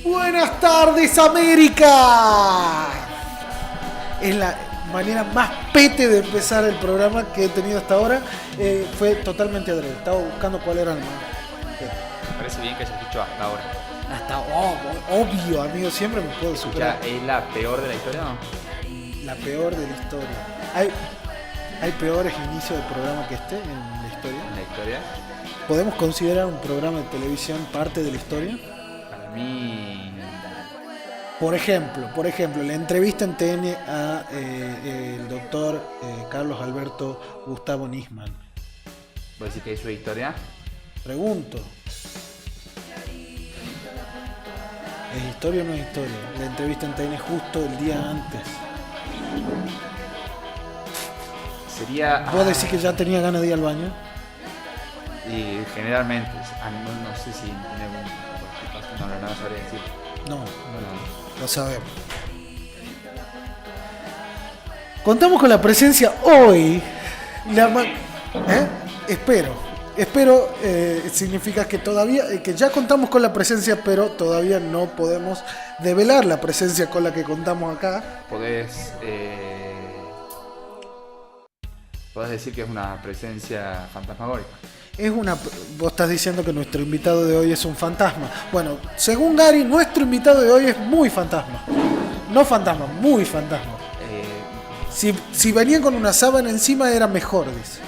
Buenas tardes, América. Es la manera más pete de empezar el programa que he tenido hasta ahora. Fue totalmente adrede. Estaba buscando cuál era el más. Me parece bien que hayas dicho hasta ahora. Hasta obvio, amigo. Siempre me puedo superar. ¿Es la peor de la historia o no? La peor de la historia. ¿Hay peores inicios de programa que este en la historia? ¿En la historia? ¿Podemos considerar un programa de televisión parte de la historia? Para mí... Por ejemplo, la entrevista en TN a el doctor Carlos Alberto Gustavo Nisman. ¿Vos decís que es su historia? Pregunto. ¿Es historia o no es historia? La entrevista en TN justo el día antes. Sería... ¿Vos decís que ya tenía ganas de ir al baño? Y generalmente, no sé si tiene algún... No sabría decir. No, lo sabemos. Contamos con la presencia hoy. Espero significa que todavía, que ya contamos con la presencia, pero todavía no podemos develar la presencia con la que contamos acá. Podés decir que es una presencia fantasmagórica. Vos estás diciendo que nuestro invitado de hoy es un fantasma. Bueno, según Gary, nuestro invitado de hoy es muy fantasma. No fantasma, muy fantasma. Si venían con una sábana encima era mejor, dice.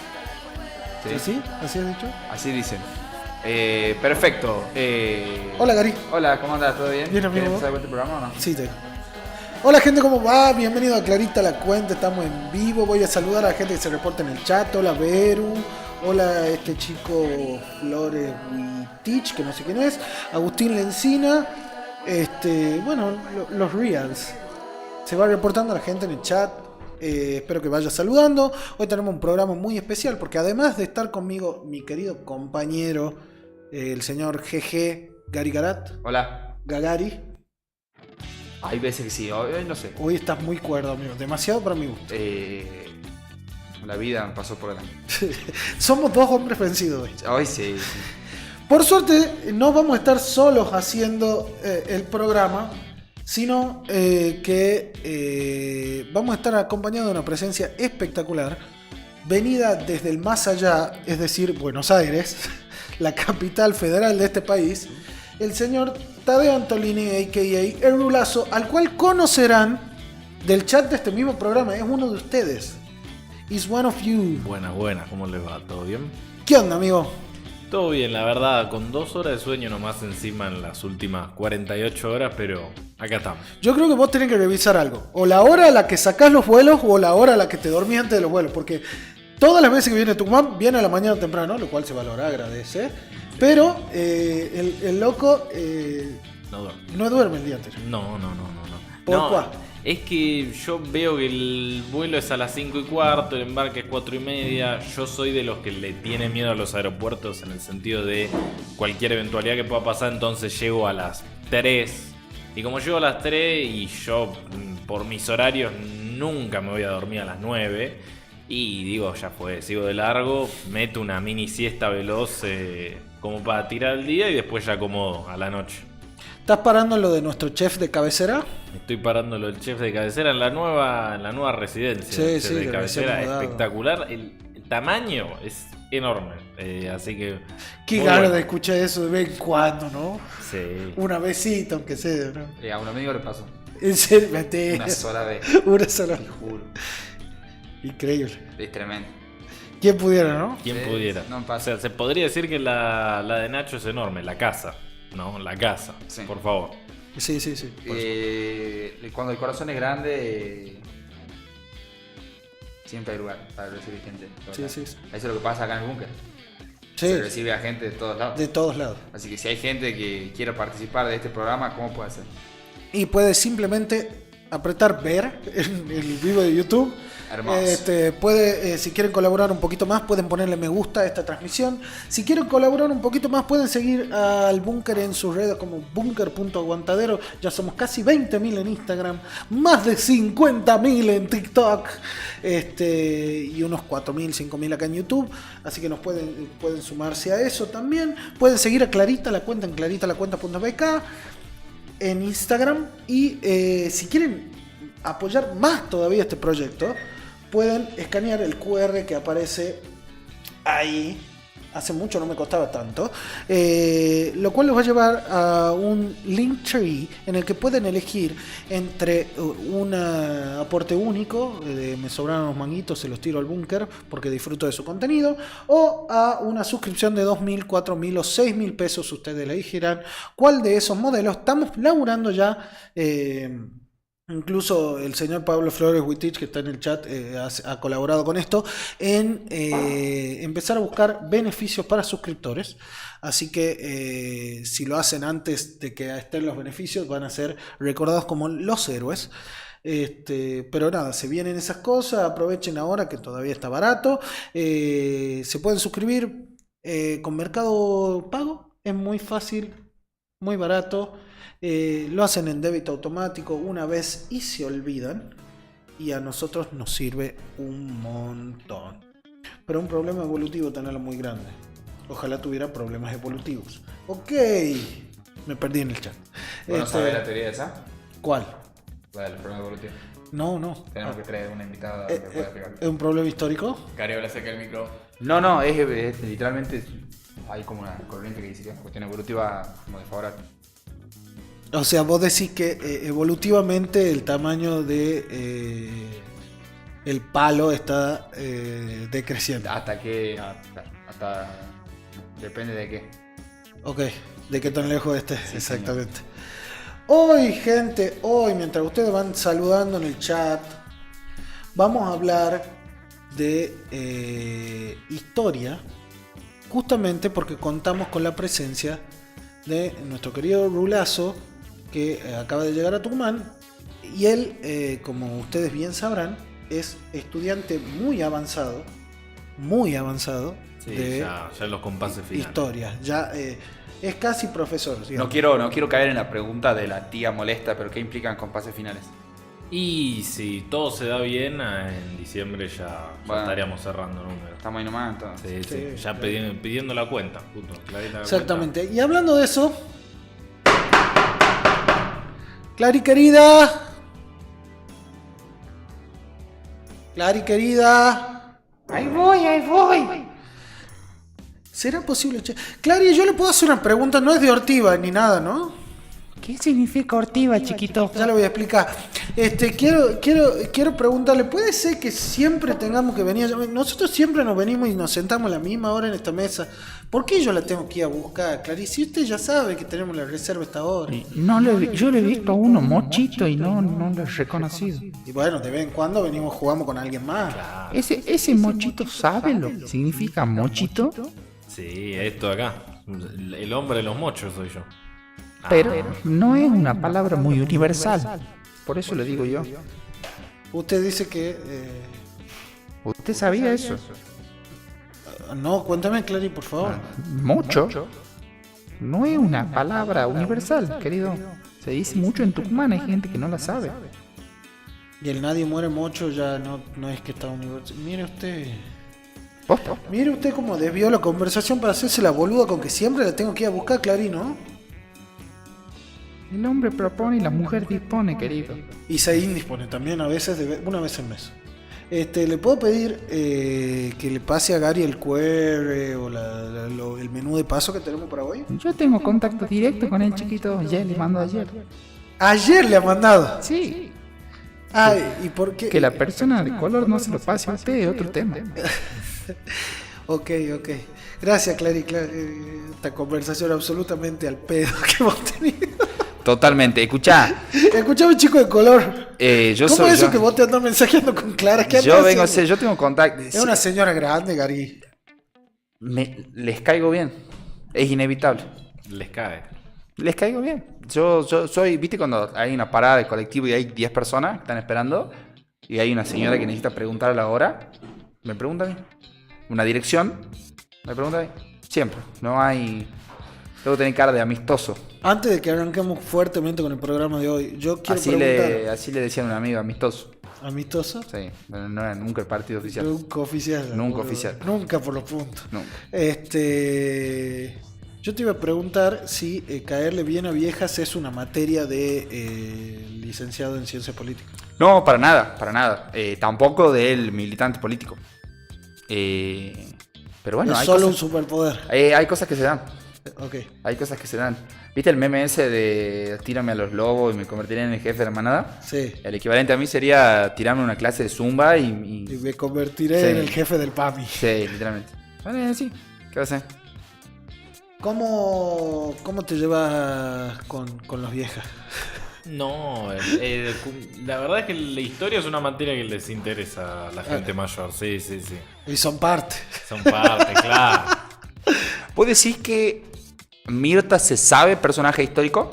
¿Sí? ¿Así has dicho? Así dicen. Perfecto. Hola, Gary. Hola, ¿cómo andás? ¿Todo bien? Bien, amigo. ¿Querés empezar con este programa o no? Sí, Hola, gente, ¿cómo va? Bienvenido a Clarita la Cuenta. Estamos en vivo. Voy a saludar a la gente que se reporta en el chat. Hola, Veru. Hola, este chico Flores Witich, que no sé quién es. Agustín Lencina. Los Reals. Se va reportando la gente en el chat. Espero que vaya saludando. Hoy tenemos un programa muy especial porque además de estar conmigo mi querido compañero, el señor GG Gary Garat. Hola. Gagari. Hay veces que sí, hoy no sé. Hoy estás muy cuerdo, amigo. Demasiado para mi gusto. La vida me pasó por delante. Somos dos hombres vencidos hoy. Hoy sí. Por suerte, no vamos a estar solos haciendo el programa. sino que vamos a estar acompañados de una presencia espectacular, venida desde el más allá, es decir, Buenos Aires, la capital federal de este país, el señor Tadeo Antolini, a.k.a. El Rulazo, al cual conocerán del chat de este mismo programa, es uno de ustedes. Is one of you. Buenas, ¿cómo les va? ¿Todo bien? ¿Qué onda, amigo? Todo bien, la verdad, con 2 horas de sueño nomás encima en las últimas 48 horas, pero acá estamos. Yo creo que vos tenés que revisar algo. O la hora a la que sacás los vuelos o la hora a la que te dormís antes de los vuelos. Porque todas las veces que viene Tucumán, viene a la mañana temprano, lo cual se valora, agradece. Pero el loco no duerme el día anterior. No. ¿Por cuál? Es que yo veo que el vuelo es a las 5:15, el embarque es 4:30. Yo soy de los que le tiene miedo a los aeropuertos en el sentido de cualquier eventualidad que pueda pasar, entonces llego a las 3. Y como llego a las 3 y yo por mis horarios nunca me voy a dormir a las 9, y digo, ya fue, sigo de largo, meto una mini siesta veloz como para tirar el día y después ya acomodo a la noche. ¿Estás parando lo de nuestro chef de cabecera? Estoy parando lo del chef de cabecera en la nueva residencia. Sí, el chef sí, de cabecera mudado. Espectacular. El tamaño es enorme. Así que. Qué muy ganas bueno. de escuchar eso de vez en cuando, ¿no? Sí. Una besita, aunque sea, ¿no? A un amigo le pasó. En serio, mentira. Una sola vez. Una sola. Te juro. Increíble. Es tremendo. ¿Quién pudiera, no? ¿Quién Sí, pudiera? no O pasa. sea, se podría decir que la de Nacho es enorme. La casa. ¿No? La casa. Sí. Por favor. Sí. Cuando el corazón es grande, siempre hay lugar para recibir gente. Sí. Eso es lo que pasa acá en el búnker. Sí, Se recibe a gente de todos lados. de todos lados. Así que si hay gente que quiera participar de este programa, ¿cómo puede hacer? Y puedes simplemente apretar ver en el vivo de YouTube. Hermoso. Si quieren colaborar un poquito más, pueden ponerle me gusta a esta transmisión. Si quieren colaborar un poquito más, pueden seguir al Búnker en sus redes como bunker.aguantadero. Ya somos casi 20.000 en Instagram, más de 50.000 en TikTok, y unos 4.000, 5.000 acá en YouTube. Así que nos pueden sumarse a eso también. Pueden seguir a Clarita la cuenta en claritalacuenta.bk en Instagram. Y si quieren apoyar más todavía este proyecto, pueden escanear el QR que aparece ahí. Hace mucho no me costaba tanto, lo cual los va a llevar a un Linktree en el que pueden elegir entre un aporte único de me sobraron los manguitos, se los tiro al búnker porque disfruto de su contenido, o a una suscripción de 2.000, 4.000 o 6.000 pesos. Ustedes elegirán cuál de esos modelos. Estamos laburando ya. Incluso el señor Pablo Flores Witich, que está en el chat, ha colaborado con esto en empezar a buscar beneficios para suscriptores. Así que si lo hacen antes de que estén los beneficios, van a ser recordados como los héroes. Pero nada, se vienen esas cosas. Aprovechen ahora que todavía está barato. Se pueden suscribir con Mercado Pago. Es muy fácil, muy barato. Lo hacen en débito automático una vez y se olvidan, y a nosotros nos sirve un montón. Pero un problema evolutivo tenerlo muy grande. Ojalá tuviera problemas evolutivos. Ok, me perdí en el chat. ¿Bueno sabés la teoría esa? ¿Cuál? La del problema evolutivo. No. Tenemos que traer una invitada que pueda explicar. ¿Es un problema histórico? Cariola saca el micro. No, es literalmente hay como una corriente que dice que es una cuestión evolutiva como desfavorable. O sea, vos decís que evolutivamente el tamaño de el palo está decreciendo. Hasta depende de qué. Ok, de qué tan lejos esté, Sí, exactamente. Hoy, gente, mientras ustedes van saludando en el chat, vamos a hablar de historia, justamente porque contamos con la presencia de nuestro querido Rulazo, que acaba de llegar a Tucumán, y él, como ustedes bien sabrán, es estudiante muy avanzado Sí, de ya en los compases finales. historia. Ya es casi profesor. No quiero caer en la pregunta de la tía molesta, pero ¿qué implican compases finales? Y si todo se da bien, en diciembre ya Bueno. estaríamos cerrando números. Estamos ahí nomás entonces. Sí, Sí, ya sí. pidiendo la cuenta, justo. Clarita la Exactamente. Y hablando de eso, Clary querida. Clary querida. Ahí voy. ¿Será posible? Clary, yo le puedo hacer una pregunta, no es de ortiva ni nada, ¿no? ¿Qué significa ortiva, chiquito? Ya lo voy a explicar. Quiero preguntarle, ¿puede ser que siempre tengamos que venir? Nosotros siempre nos venimos y nos sentamos a la misma hora en esta mesa. ¿Por qué yo la tengo que ir a buscar, Clary? Si usted ya sabe que tenemos la reserva a esta hora. Yo le he visto a uno mochito y no lo he reconocido. Y bueno, de vez en cuando venimos jugamos con alguien más. Claro. ¿Ese mochito sabe lo que significa mochito? Sí, esto de acá. El hombre de los mochos soy yo. Pero no es una palabra muy universal. Por eso le digo yo. Usted dice que... ¿Usted sabía eso? No, cuéntame, Clary, por favor. Mocho no es una palabra universal, querido. Se dice mucho en Tucumán, hay gente que no la sabe. Y el nadie muere mocho ya no es que está universal. ¿Posta? Mire usted cómo desvió la conversación para hacerse la boluda con que siempre la tengo que ir a buscar, Clary, ¿no? El hombre propone y la mujer dispone, querido. Y se indispone también a veces, una vez al mes. ¿Le puedo pedir que le pase a Gary el QR o el menú de paso que tenemos para hoy? Yo tengo contacto directo con el chiquito, ya le mando ayer. Ayer le ha mandado. Sí. Ay, ¿y por qué? Que la persona de color no se lo pase a usted es otro tema. Ok. Gracias, Clary. Esta conversación absolutamente al pedo que hemos tenido. Totalmente, escuchá. Escuchame, chico de color. ¿Cómo es eso que vos te andas mensajeando con Clara? ¿Qué Yo tengo contacto. Es una señora grande, Gary. Les caigo bien. Es inevitable. Les cae. Les caigo bien. Yo soy, viste cuando hay una parada de colectivo y hay 10 personas que están esperando y hay una señora que necesita preguntar a la hora, me pregunta a mí. Una dirección, me pregunta a mí. Siempre. No hay... Debo tener cara de amistoso. Antes de que arranquemos fuertemente con el programa de hoy, yo quiero preguntar... Así le decían a un amigo, amistoso. ¿Amistoso? Sí, no era nunca el partido oficial. Nunca oficial. Nunca oficial. Nunca por los puntos. Nunca. Yo te iba a preguntar si caerle bien a viejas es una materia de licenciado en ciencias políticas. No, para nada. Tampoco del militante político. Pero bueno, es hay solo cosas, un superpoder. hay cosas que se dan. Ok. Hay cosas que se dan. ¿Viste el meme ese de tírame a los lobos y me convertiré en el jefe de la manada? Sí. El equivalente a mí sería tirarme una clase de zumba y me convertiré en el jefe del PAMI. Sí, literalmente. Vale, sí. ¿Qué va a hacer? ¿Cómo te llevas con las viejas? No, la verdad es que la historia es una materia que les interesa a la gente mayor. Sí. Y son parte. Son parte, claro. ¿Puedo decir que Mirta se sabe personaje histórico?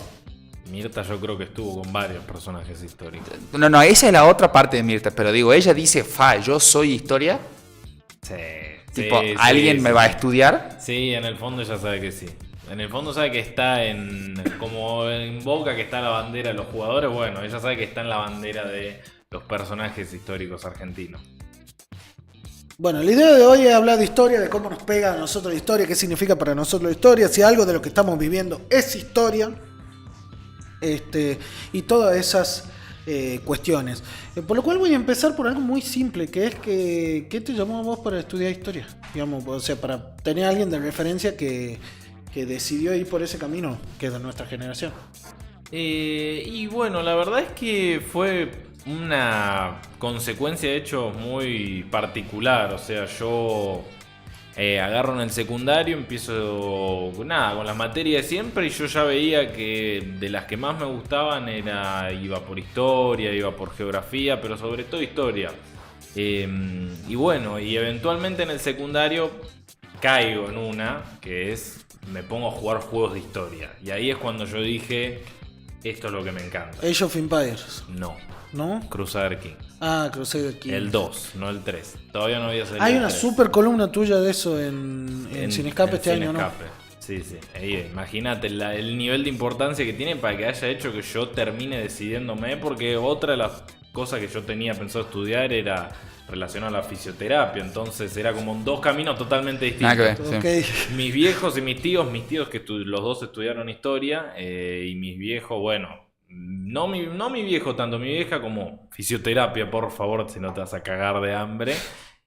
Mirta yo creo que estuvo con varios personajes históricos. No, esa es la otra parte de Mirta, pero digo, ella dice, yo soy historia. Sí. Tipo, ¿alguien me va a estudiar? Sí, en el fondo ella sabe que sí. En el fondo sabe que está como en Boca, que está la bandera de los jugadores. Bueno, ella sabe que está en la bandera de los personajes históricos argentinos. Bueno, la idea de hoy es hablar de historia, de cómo nos pega a nosotros la historia, qué significa para nosotros la historia, si algo de lo que estamos viviendo es historia, y todas esas cuestiones. Por lo cual voy a empezar por algo muy simple, que es que ¿qué te llamó a vos para estudiar historia? Digamos, o sea, para tener a alguien de referencia que decidió ir por ese camino, que es de nuestra generación. Y bueno, la verdad es que fue una consecuencia de hechos muy particular. O sea, yo agarro en el secundario, empiezo con las materias de siempre y yo ya veía que de las que más me gustaban iba por historia, iba por geografía, pero sobre todo historia. Y bueno, y eventualmente en el secundario caigo en una que es... me pongo a jugar juegos de historia. Y ahí es cuando yo dije, esto es lo que me encanta. Age of Empires. No. Crusader King. Crusader King. El 2, no el 3. Todavía no había salido. Hay el una 3. super columna tuya de eso en Sin Escape este año, ¿no? Sí. Ahí, imagínate el nivel de importancia que tiene para que haya hecho que yo termine decidiéndome. Porque otra de las cosas que yo tenía pensado estudiar era relacionado a la fisioterapia, entonces era como dos caminos totalmente distintos. Nada que ver, Okay. Mis viejos y mis tíos que los dos estudiaron historia, y mis viejos, bueno, no mi viejo tanto, mi vieja como fisioterapia, por favor, si no te vas a cagar de hambre.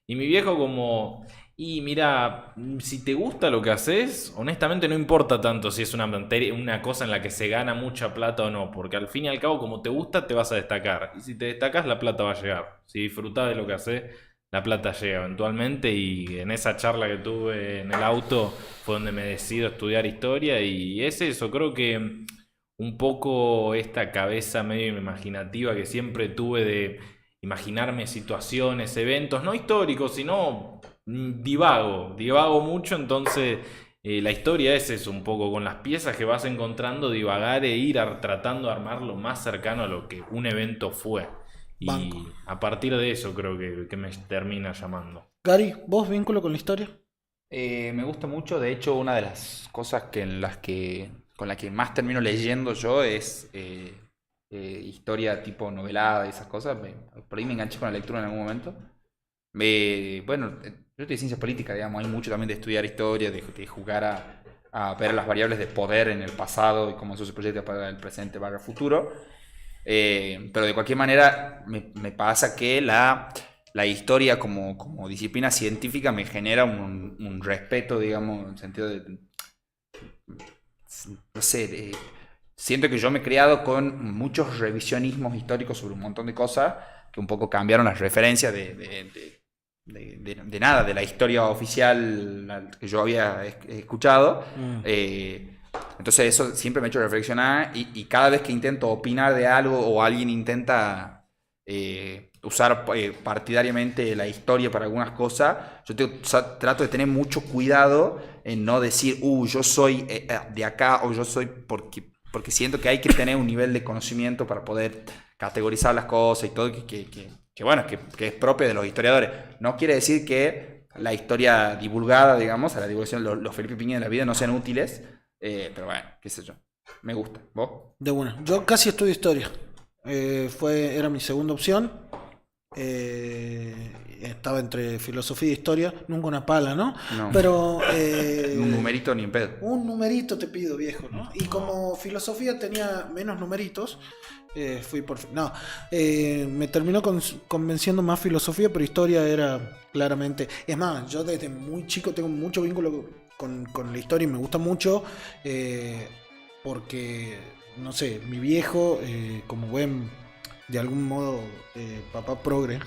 Y mi viejo como, y mira, si te gusta lo que haces, honestamente no importa tanto si es una cosa en la que se gana mucha plata o no, porque al fin y al cabo, como te gusta, te vas a destacar. Y si te destacas, la plata va a llegar. Si disfrutás de lo que haces, la plata llega eventualmente. Y en esa charla que tuve en el auto fue donde me decido estudiar historia. Y es eso, creo que un poco esta cabeza medio imaginativa que siempre tuve de imaginarme situaciones, eventos, no históricos, sino divago mucho. Entonces la historia es eso, un poco con las piezas que vas encontrando, divagar e ir tratando de armar lo más cercano a lo que un evento fue. Y Banco. a partir de eso creo que me termina llamando. Gary, ¿vos vínculo con la historia? Me gusta mucho, de hecho, una de las cosas con la que más termino leyendo yo es historia tipo novelada y esas cosas. Por ahí me enganché con la lectura en algún momento. Bueno, yo estoy de ciencia política, digamos, hay mucho también de estudiar historia, de jugar a ver las variables de poder en el pasado y cómo eso se proyecta para el presente, para el futuro. Pero de cualquier manera me pasa que la historia como disciplina científica me genera un respeto, digamos, en el sentido de, no sé, siento que yo me he criado con muchos revisionismos históricos sobre un montón de cosas que un poco cambiaron las referencias de nada, de la historia oficial que yo había escuchado. Entonces eso siempre me ha hecho reflexionar y cada vez que intento opinar de algo o alguien intenta usar partidariamente la historia para algunas cosas, yo trato de tener mucho cuidado en no decir, yo soy de acá o yo soy porque siento que hay que tener un nivel de conocimiento para poder categorizar las cosas y todo que es propio de los historiadores. No quiere decir que la historia divulgada, digamos, a la divulgación, los Felipe Piña de la vida no sean útiles, pero bueno, qué sé yo, me gusta. ¿Vos? De bueno, yo casi estudio historia. Era mi segunda opción. Estaba entre filosofía e historia, nunca una pala, ¿no? No. Pero Un numerito ni en pedo. un numerito te pido, viejo, ¿no? Y como filosofía tenía menos numeritos, fui por... No, me terminó convenciendo más filosofía, pero historia era claramente... Es más, yo desde muy chico tengo mucho vínculo con la historia y me gusta mucho porque, no sé, mi viejo, como buen, de algún modo, papá progre,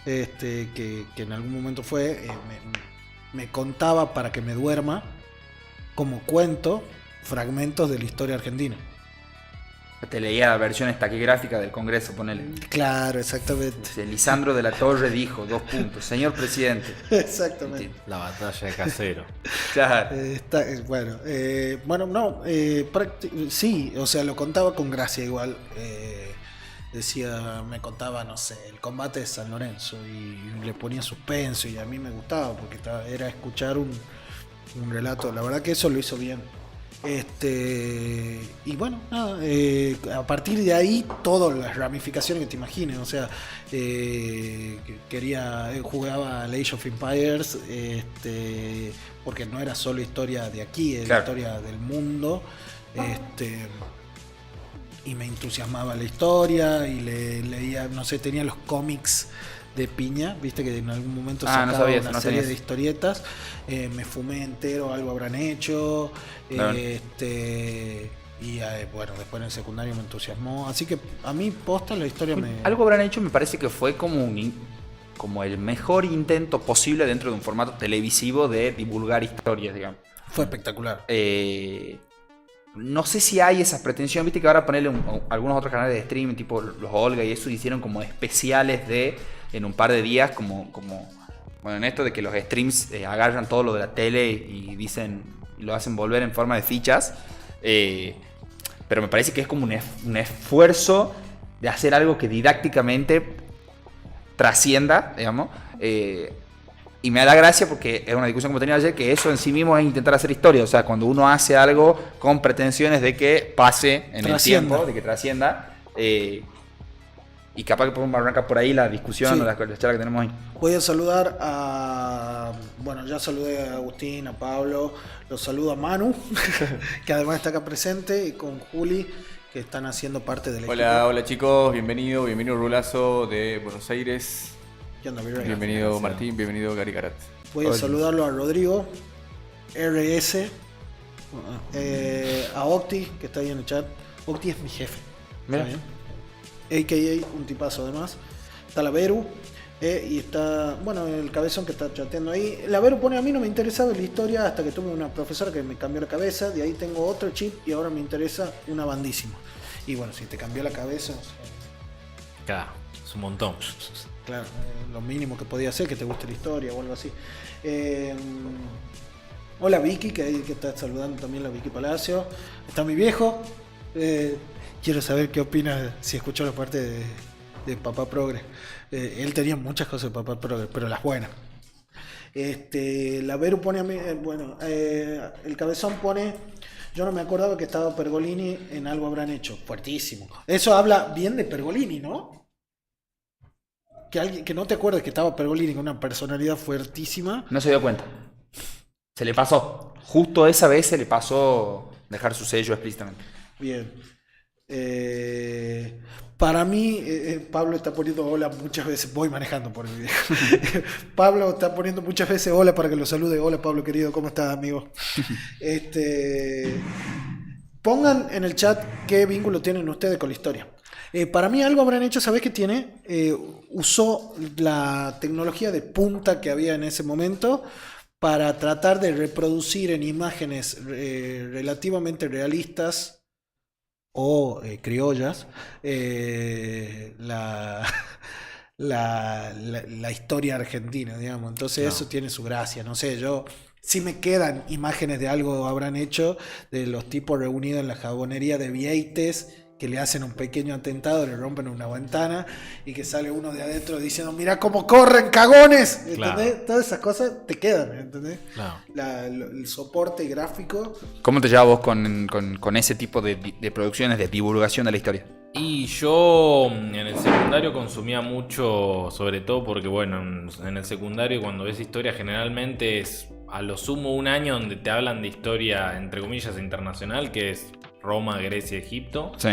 que en algún momento fue, me contaba para que me duerma, como cuento, fragmentos de la historia argentina. Te leía versiones taquigráficas del Congreso, ponele. Claro, exactamente. Lisandro de la Torre dijo, señor presidente. Exactamente. La batalla de Casero. Claro. Sí, o sea, lo contaba con gracia igual. Me contaba, no sé, el combate de San Lorenzo y le ponía suspenso y a mí me gustaba porque era escuchar un relato. La verdad que eso lo hizo bien. Y bueno, nada, a partir de ahí todas las ramificaciones que te imagines, o sea, jugaba a Age of Empires, porque no era solo historia de aquí, era claro, historia del mundo, y me entusiasmaba la historia y leía, no sé, tenía los cómics de Piña, viste que en algún momento sacaba una serie de historietas, me fumé entero, algo habrán hecho, claro. Bueno, después en el secundario me entusiasmó, así que a mí posta la historia Algo habrán hecho, me parece que fue como el mejor intento posible dentro de un formato televisivo de divulgar historias, digamos. Fue espectacular. No sé si hay esa pretensión, viste que ahora ponerle algunos otros canales de streaming, tipo los Olga y eso, hicieron como especiales en un par de días, como bueno, en esto de que los streams agarran todo lo de la tele y lo hacen volver en forma de fichas, pero me parece que es como un esfuerzo de hacer algo que didácticamente trascienda, digamos, y me da gracia porque es una discusión como tenía ayer, que eso en sí mismo es intentar hacer historia. O sea, cuando uno hace algo con pretensiones de que pase en el tiempo, de que trascienda, y capaz que podemos arrancar por ahí la discusión, sí, o la charla que tenemos hoy. Voy a saludar bueno, ya saludé a Agustín, a Pablo, los saludo a Manu, que además está acá presente, y con Juli, que están haciendo parte del equipo. Hola chicos, bienvenido Rulazo de Buenos Aires. ¿Qué onda, Virrey? Bienvenido Martín, bienvenido Gary Carat. Voy a saludarlo a Rodrigo, RS, a Octi, que está ahí en el chat. Octi es mi jefe. Mira. ¿Está bien? AKA, un tipazo además. Está la Veru. Y está, bueno, el cabezón que está chateando ahí. La Veru pone: a mí no me interesaba la historia hasta que tuve una profesora que me cambió la cabeza. De ahí tengo otro chip y ahora me interesa una bandísima. Y bueno, si te cambió la cabeza, Claro, es un montón. claro, lo mínimo que podía hacer que te guste la historia o algo así. Hola Vicky, que está saludando también, la Vicky Palacio. Está mi viejo. Quiero saber qué opina, si escuchó la parte de Papá Progre. Él tenía muchas cosas de Papá Progre, pero las buenas. La Veru pone a mí, el cabezón pone: yo no me acordaba que estaba Pergolini en Algo Habrán Hecho. Fuertísimo. Eso habla bien de Pergolini, ¿no? Que no te acuerdes que estaba Pergolini con una personalidad fuertísima. No se dio cuenta. Se le pasó. Justo esa vez se le pasó dejar su sello explícitamente. Bien. Para mí, Pablo está poniendo hola muchas veces. Voy manejando por mi viejo. Pablo está poniendo muchas veces hola para que lo salude. Hola Pablo querido, ¿cómo estás, amigo? Pongan en el chat qué vínculo tienen ustedes con la historia. Para mí Algo Habrán Hecho, ¿sabés qué tiene? Usó la tecnología de punta que había en ese momento para tratar de reproducir en imágenes relativamente realistas o criollas la historia argentina, digamos. Entonces eso tiene su gracia. No sé, sí me quedan imágenes de Algo Habrán Hecho, de los tipos reunidos en la jabonería de Vieites, que le hacen un pequeño atentado, le rompen una ventana y que sale uno de adentro diciendo: mirá cómo corren, cagones. ¿Entendés? Claro. Todas esas cosas te quedan, ¿entendés? Claro. El soporte gráfico. ¿Cómo te llevas vos con ese tipo de producciones de divulgación de la historia? Y yo en el secundario consumía mucho, sobre todo porque, bueno, en el secundario cuando ves historia generalmente es a lo sumo un año donde te hablan de historia, entre comillas, internacional, que es Roma, Grecia, Egipto. Sí.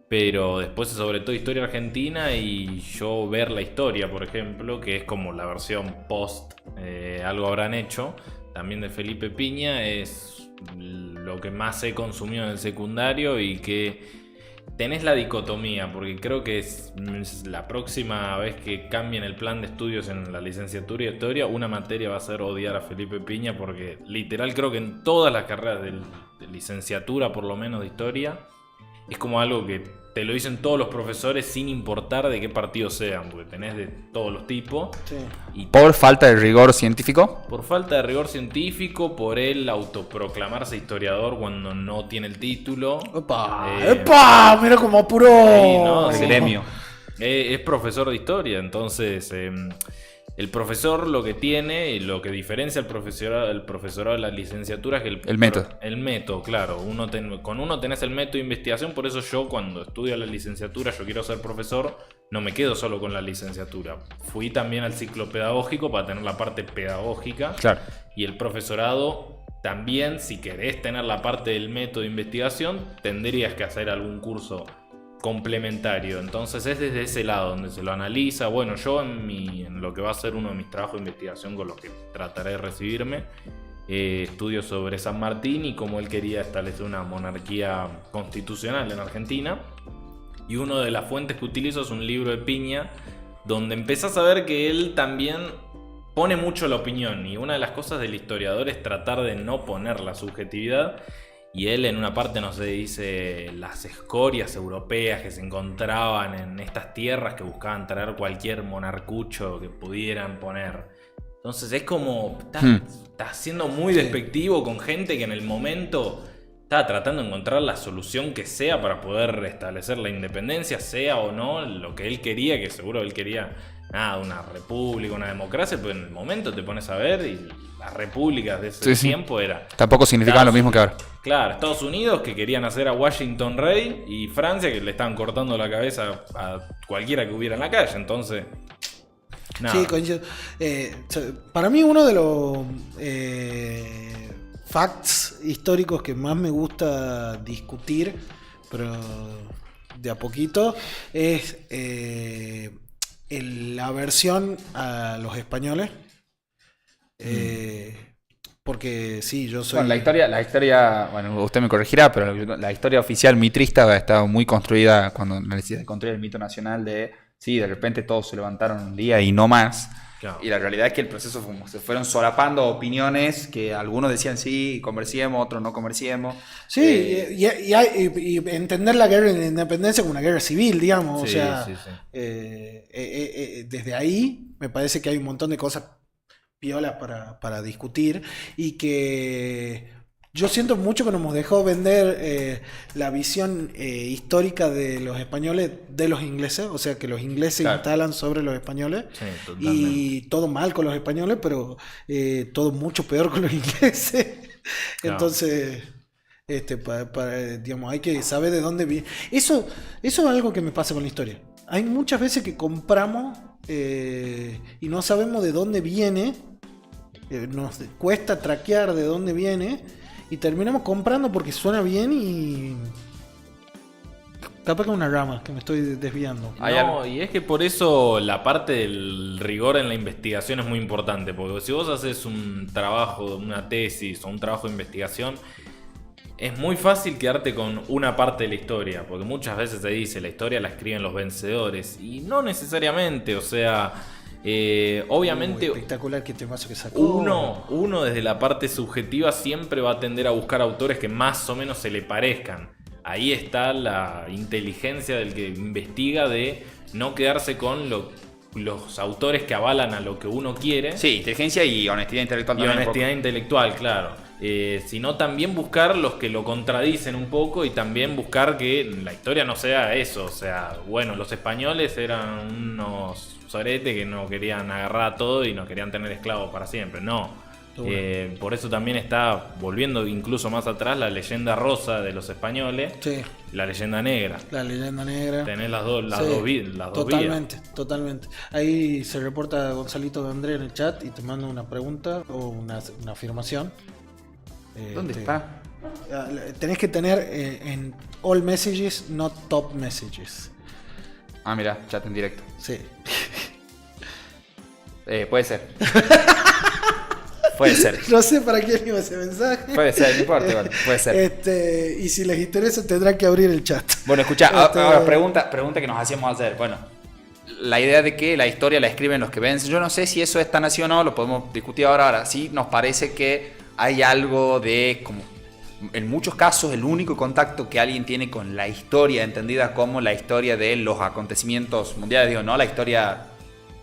Pero después es sobre todo historia argentina, y yo ver la historia, por ejemplo, que es como la versión post Algo Habrán Hecho, también de Felipe Piña, es lo que más he consumido en el secundario, y que tenés la dicotomía, porque creo que es la próxima vez que cambien el plan de estudios en la licenciatura de historia, una materia va a ser odiar a Felipe Piña, porque literal creo que en todas las carreras de licenciatura, por lo menos de historia, es como algo que te lo dicen todos los profesores sin importar de qué partido sean, porque tenés de todos los tipos. Sí. Y ¿Por falta de rigor científico? por falta de rigor científico, por él autoproclamarse historiador cuando no tiene el título. ¡Epa! ¡Epa! Mira cómo apuró. Sí, no, El sí. gremio. Es profesor de historia, entonces el profesor lo que tiene y lo que diferencia al profesorado de la licenciatura es que El método. El método, claro. Con uno tenés el método de investigación, por eso yo cuando estudio la licenciatura, yo quiero ser profesor, no me quedo solo con la licenciatura. Fui también al ciclo pedagógico para tener la parte pedagógica. Claro. Y el profesorado también, si querés tener la parte del método de investigación, tendrías que hacer algún curso complementario. Entonces es desde ese lado donde se lo analiza. Bueno, yo en lo que va a ser uno de mis trabajos de investigación con los que trataré de recibirme, estudio sobre San Martín y cómo él quería establecer una monarquía constitucional en Argentina. Y una de las fuentes que utilizo es un libro de Piña, donde empezás a ver que él también pone mucho la opinión, y una de las cosas del historiador es tratar de no poner la subjetividad. Y él en una parte nos dice las escorias europeas que se encontraban en estas tierras, que buscaban traer cualquier monarcucho que pudieran poner. Entonces es como, está siendo muy despectivo con gente que en el momento estaba tratando de encontrar la solución que sea para poder restablecer la independencia, sea o no lo que él quería, que seguro él quería una república, una democracia, pero en el momento te pones a ver y las repúblicas de ese tiempo era... Tampoco significaban lo mismo que ahora. Claro, Estados Unidos, que querían hacer a Washington rey, y Francia, que le estaban cortando la cabeza a cualquiera que hubiera en la calle. Entonces, nada. Sí, coincido. Para mí uno de los facts históricos que más me gusta discutir, pero de a poquito, es la aversión a los españoles. Porque sí, yo soy... Bueno, la historia, bueno, usted me corregirá, pero la historia oficial mitrista ha estado muy construida cuando necesita construir el mito nacional de, sí, de repente todos se levantaron un día y no más. Claro. Y la realidad es que el proceso fue como se fueron solapando opiniones que algunos decían sí, comerciemos, otros no comerciemos. Sí, y entender la guerra de la independencia como una guerra civil, digamos. Sí, o sea, sí. Desde ahí me parece que hay un montón de cosas piolas para discutir y que yo siento mucho que nos dejó vender la visión histórica de los españoles de los ingleses, o sea que los ingleses claro. instalan sobre los españoles y todo mal con los españoles, pero todo mucho peor con los ingleses. Claro. Entonces, digamos, hay que saber de dónde viene. Eso es algo que me pasa con la historia. Hay muchas veces que compramos y no sabemos de dónde viene, nos cuesta traquear de dónde viene y terminamos comprando porque suena bien y capaz que una rama que me estoy desviando. No, y es que por eso la parte del rigor en la investigación es muy importante, porque si vos haces un trabajo, una tesis o un trabajo de investigación, es muy fácil quedarte con una parte de la historia, porque muchas veces se dice la historia la escriben los vencedores y no necesariamente, o sea, obviamente espectacular que temazo que sacó. Uno desde la parte subjetiva siempre va a tender a buscar autores que más o menos se le parezcan. Ahí está la inteligencia del que investiga de no quedarse con los autores que avalan a lo que uno quiere. Sí, inteligencia y honestidad intelectual. Y honestidad intelectual, claro. Sino también buscar los que lo contradicen un poco y también buscar que la historia no sea eso. O sea, bueno, los españoles eran unos soretes que no querían agarrar todo y no querían tener esclavos para siempre. No. Por eso también está volviendo incluso más atrás la leyenda rosa de los españoles. Sí. La leyenda negra. La leyenda negra. Tenés las dos vías. Totalmente. Ahí se reporta Gonzalito de André en el chat y te manda una pregunta o una afirmación. ¿Dónde está? Tenés que tener en all messages, not top messages. Ah, mira, chat en directo. Sí. Puede ser. Puede ser. No sé para quién iba ese mensaje. Puede ser, no importa, igual. Puede ser. Y si les interesa tendrán que abrir el chat. Bueno, escuchá, ahora pregunta que nos hacíamos hacer. Bueno, la idea de que la historia la escriben los que vencen, yo no sé si eso es tan así o no, lo podemos discutir ahora. Ahora sí nos parece que hay algo de, como en muchos casos, el único contacto que alguien tiene con la historia, entendida como la historia de los acontecimientos mundiales, digo, no la historia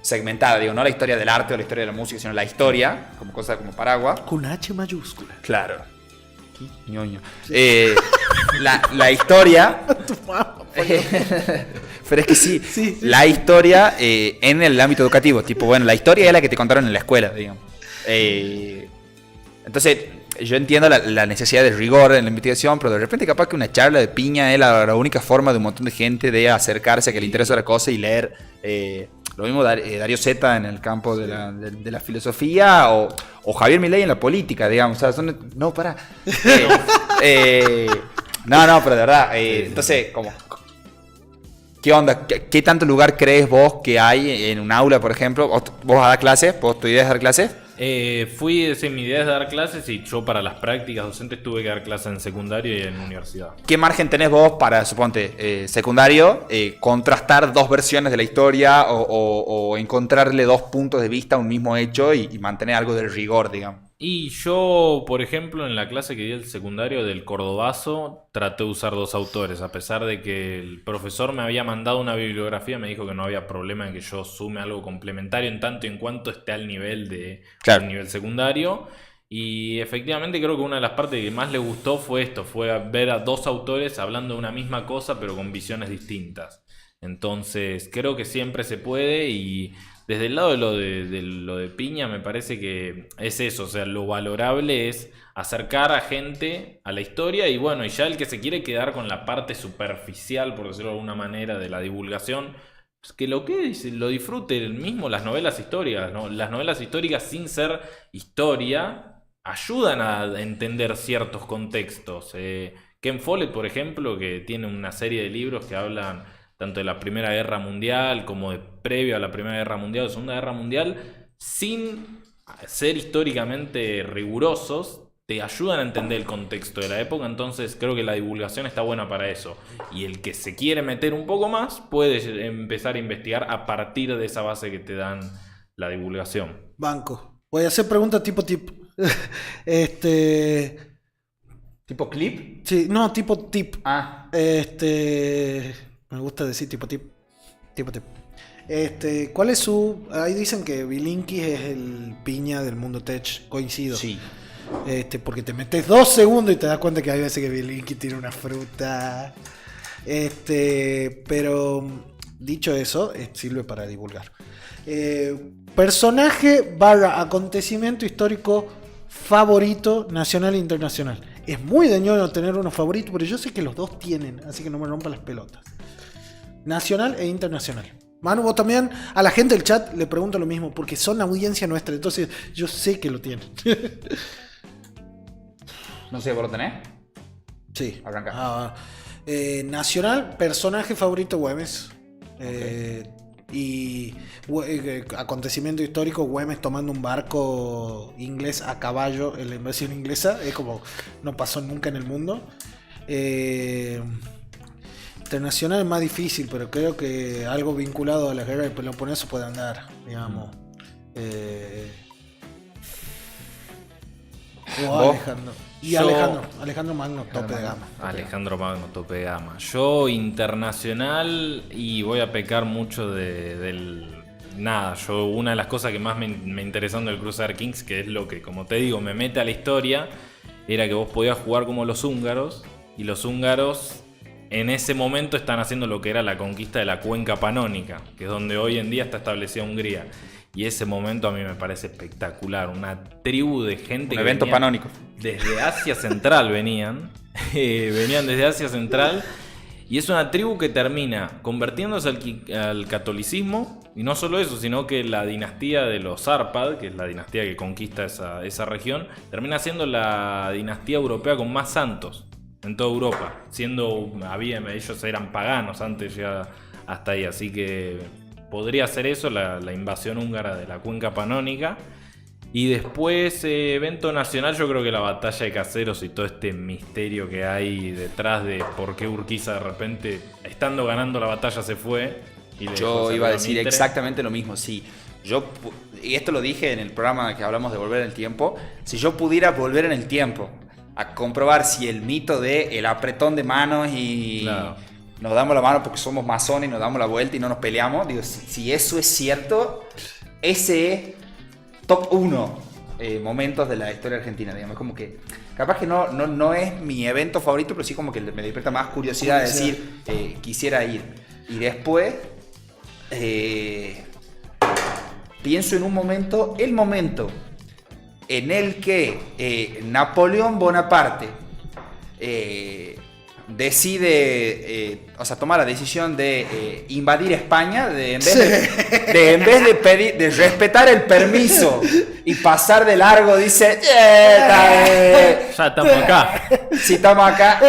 segmentada, digo, no la historia del arte o la historia de la música, sino la historia, como cosa como paraguas. Con H mayúscula. Claro. Ñoño. La historia. Pero es que sí. La historia en el ámbito educativo, tipo, bueno, la historia es la que te contaron en la escuela, digamos. Entonces, yo entiendo la necesidad de rigor en la investigación, pero de repente capaz que una charla de piña es la única forma de un montón de gente de acercarse a que le interesa la cosa y leer. Lo mismo Darío Zeta en el campo de la filosofía o Javier Milei en la política, digamos. O sea, no, pará. No, pero de verdad. Entonces, como... ¿Qué onda? ¿Qué tanto lugar crees vos que hay en un aula, por ejemplo? ¿Vos vas a dar clases? ¿Tu idea es dar clases? Mi idea es dar clases y yo para las prácticas docentes tuve que dar clases en secundario y en universidad. ¿Qué margen tenés vos para, suponte, secundario, contrastar dos versiones de la historia o encontrarle dos puntos de vista a un mismo hecho y mantener algo de rigor, digamos? Y yo, por ejemplo, en la clase que di el secundario del Cordobazo, traté de usar dos autores, a pesar de que el profesor me había mandado una bibliografía, me dijo que no había problema en que yo sume algo complementario en tanto y en cuanto esté al nivel al nivel secundario. Y efectivamente creo que una de las partes que más le gustó fue esto, fue ver a dos autores hablando de una misma cosa pero con visiones distintas. Entonces creo que siempre se puede y... Desde el lado de lo de piña me parece que es eso, o sea, lo valorable es acercar a gente a la historia y bueno, y ya el que se quiere quedar con la parte superficial, por decirlo de alguna manera, de la divulgación, pues que lo disfrute el mismo las novelas históricas, ¿no? Las novelas históricas sin ser historia ayudan a entender ciertos contextos, Ken Follett, por ejemplo, que tiene una serie de libros que hablan tanto de la Primera Guerra Mundial como de previo a la Primera Guerra Mundial o Segunda Guerra Mundial, sin ser históricamente rigurosos, te ayudan a entender el contexto de la época. Entonces creo que la divulgación está buena para eso. Y el que se quiere meter un poco más puede empezar a investigar a partir de esa base que te dan la divulgación. Banco. Voy a hacer preguntas tipo tip. ¿Tipo clip? Sí, no, tipo tip. Ah. Me gusta decir tipo tip. Tipo tip. ¿Cuál es su...? Ahí dicen que Bilinkis es el piña del mundo tech. Coincido. Sí. Porque te metes 2 segundos y te das cuenta que hay veces que Bilinkis tiene una fruta. Pero dicho eso, sirve para divulgar. Personaje / acontecimiento histórico favorito nacional e internacional. Es muy de ñoño tener uno favorito, pero yo sé que los dos tienen, así que no me rompan las pelotas. Nacional e internacional. Manu, vos también, a la gente del chat le pregunto lo mismo, porque son audiencia nuestra, entonces yo sé que lo tienen. No sé, ¿vos lo tenés? Sí. Arranca. Nacional, personaje favorito Güemes. Okay. Y acontecimiento histórico, Güemes tomando un barco inglés a caballo en la invasión inglesa. Es como no pasó nunca en el mundo. Internacional es más difícil, pero creo que algo vinculado a la guerra del Peloponeso puede andar, digamos. Alejandro. Y Alejandro Magno, tope de gama. Alejandro Magno, tope de gama. Yo internacional, y voy a pecar mucho del... Nada, yo una de las cosas que más me interesan del Crusader Kings, que es lo que, como te digo, me mete a la historia, era que vos podías jugar como los húngaros, y los húngaros en ese momento están haciendo lo que era la conquista de la cuenca panónica, que es donde hoy en día está establecida Hungría. Y ese momento a mí me parece espectacular. Una tribu de gente un evento panónico. Desde Asia Central venían desde Asia Central. Y es una tribu que termina convirtiéndose al catolicismo. Y no solo eso, sino que la dinastía de los Árpad, que es la dinastía que conquista esa región, termina siendo la dinastía europea con más santos en toda Europa. Ellos eran paganos antes de llegar hasta ahí. Así que podría ser eso, la invasión húngara de la cuenca panónica. Y después, evento nacional, yo creo que la batalla de Caseros y todo este misterio que hay detrás de por qué Urquiza de repente, estando ganando la batalla, se fue. Yo iba a decir exactamente lo mismo, sí. Y esto lo dije en el programa que hablamos de volver en el tiempo. Si yo pudiera volver en el tiempo a comprobar si el mito de el apretón de manos y... Claro. Nos damos la mano porque somos masones y nos damos la vuelta y no nos peleamos. Digo, si eso es cierto, ese es top 1 momentos de la historia argentina. Digamos, como que capaz que no es mi evento favorito, pero sí como que me despierta más curiosidad de decir, quisiera ir. Y después pienso en el momento en el que Napoleón Bonaparte decide, toma la decisión de invadir España, en vez de respetar el permiso y pasar de largo, dice, ya estamos acá. Si estamos acá.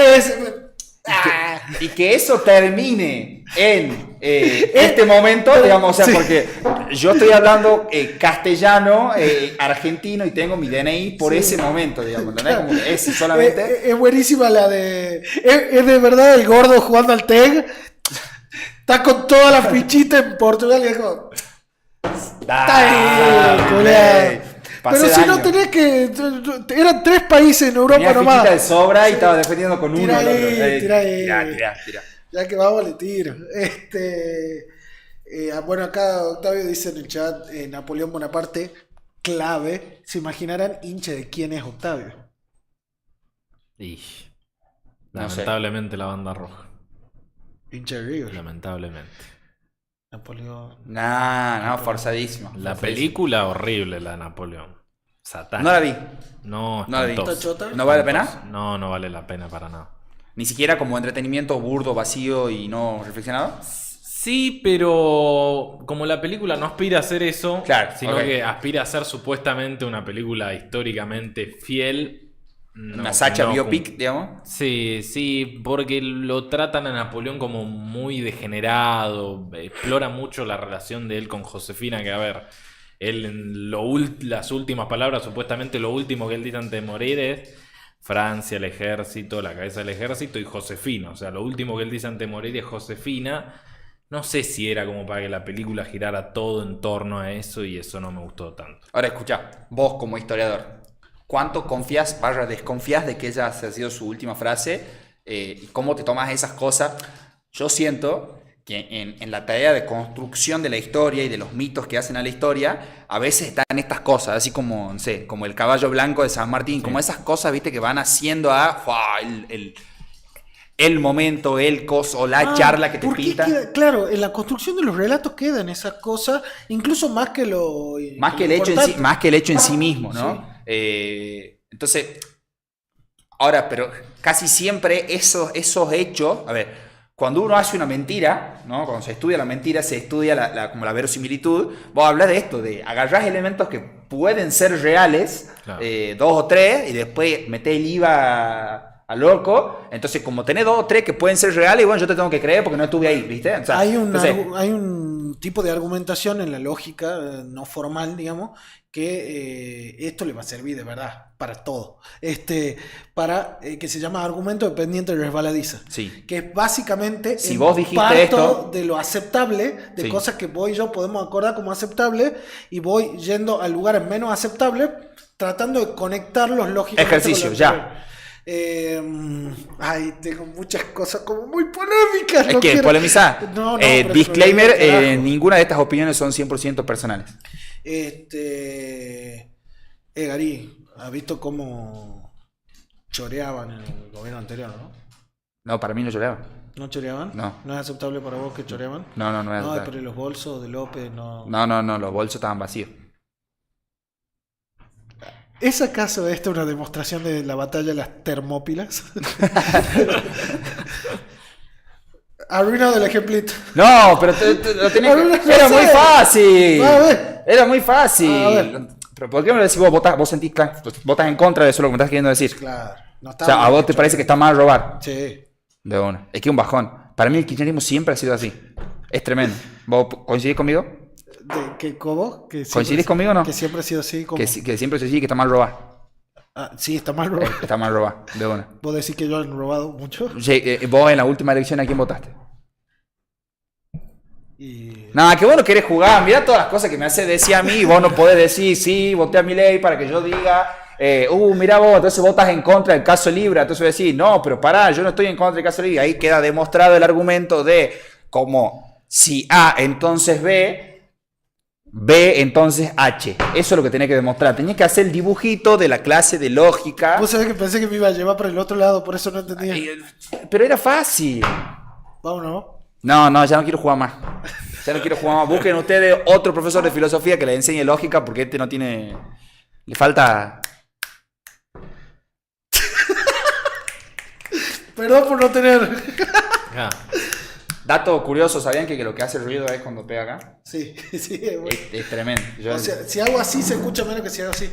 Y que eso termine en este momento, digamos, porque yo estoy hablando castellano, argentino, y tengo mi DNI por ese momento, digamos, ¿entendés? Como que ese solamente. Es buenísima la de... Es de verdad el gordo jugando al TEG. Está con toda la fichita en Portugal y es como... Pero si no tenés que... Eran 3 países en Europa nomás. Tenía de sobra y estaba defendiendo con uno. Tira ahí. Ya que vamos, le tiro. Bueno, acá Octavio dice en el chat, Napoleón Bonaparte, clave. ¿Se imaginarán, hincha, de quién es Octavio? Lamentablemente la banda roja. Hincha de River. Lamentablemente. Napoleón. No, forzadísimo. La película horrible, la de Napoleón. Satánica. No la vi. No la vi. ¿Chota? ¿No vale la pena? No vale la pena para nada. Ni siquiera como entretenimiento burdo, vacío y no reflexionado. Sí, pero como la película no aspira a hacer eso, claro, sino que aspira a ser supuestamente una película históricamente fiel, Una Sacha biopic, digamos. Sí, porque lo tratan a Napoleón como muy degenerado, explora mucho la relación de él con Josefina, que a ver, él en las últimas palabras, supuestamente lo último que él dice antes de morir es Francia, el ejército, la cabeza del ejército y Josefina, o sea, lo último que él dice antes de morir es Josefina. No sé si era como para que la película girara todo en torno a eso y eso no me gustó tanto. Ahora escucha, vos como historiador, ¿cuánto confías, desconfías de que ella haya sido su última frase? ¿Y cómo te tomas esas cosas? Yo siento que en la tarea de construcción de la historia y de los mitos que hacen a la historia, a veces están estas cosas, así como, no sé, como el caballo blanco de San Martín, como esas cosas, viste, que van haciendo a el momento, el coso, o la charla que te pinta. Claro, en la construcción de los relatos quedan esas cosas, incluso más que el hecho en sí mismo, ¿no? Sí. Entonces, ahora, pero casi siempre esos hechos, a ver, cuando uno hace una mentira, ¿no? Cuando se estudia la mentira, se estudia como la verosimilitud. Vos hablas de esto, de agarrás elementos que pueden ser reales, claro. 2 o 3, y después metés el IVA a loco. Entonces, como tenés 2 o 3 que pueden ser reales, bueno, yo te tengo que creer porque no estuve ahí, ¿viste? O sea, hay un tipo de argumentación en la lógica no formal, digamos, que esto le va a servir de verdad para todo. Que se llama argumento dependiente resbaladiza. Sí. Que es básicamente si vos dijiste esto de lo aceptable, de cosas que vos y yo podemos acordar como aceptable, y voy yendo a lugares menos aceptables, tratando de conectarlos lógicamente. Ejercicio, ya. Tengo muchas cosas como muy polémicas. Es que polemizar. Disclaimer, ninguna de estas opiniones son 100% personales. Gary, ¿has visto cómo choreaban en el gobierno anterior, no? No, para mí no choreaban. ¿No choreaban? No. ¿No es aceptable para vos que choreaban? No es aceptable. Pero los bolsos de López no... No, los bolsos estaban vacíos. ¿Es acaso esta una demostración de la batalla de las Termópilas? Arruinado el ejemplito. No, pero lo tenés que... Era muy fácil. Era muy fácil. Pero ¿por qué me lo decís vos sentís que votas en contra de eso, lo que me estás queriendo decir? Claro. No, o sea, ¿a vos te parece que está mal robar? Sí. De una. Es que un bajón. Para mí el kirchnerismo siempre ha sido así. Es tremendo. ¿Vos coincidís conmigo? ¿Cómo? ¿Coincidís conmigo o no? Que siempre ha sido así. Que siempre ha sido así, que está mal robar. Sí, está mal robar. Está mal robar, de una. ¿Vos decís que yo he robado mucho? Vos en la última elección, ¿a quién votaste? Nada, que vos no querés jugar. Mirá todas las cosas que me hace decir a mí y vos no podés decir, sí, voté a Milei para que yo diga, mirá vos, entonces votas en contra del caso Libra. Entonces voy a decir, no, pero pará, yo no estoy en contra del caso Libra. Ahí queda demostrado el argumento de como si A, entonces B entonces H. Eso es lo que tenés que demostrar. Tenías que hacer el dibujito de la clase de lógica. Vos sabés que pensé que me iba a llevar para el otro lado, por eso no entendía. Pero era fácil. Vámonos. No, ya no quiero jugar más. Busquen ustedes otro profesor de filosofía que les enseñe lógica, porque este no tiene... Le falta... Perdón por no tener... Dato curioso, ¿sabían que lo que hace ruido es cuando pega acá? Sí, bueno. Es tremendo. O sea, si hago así se escucha menos que si hago así.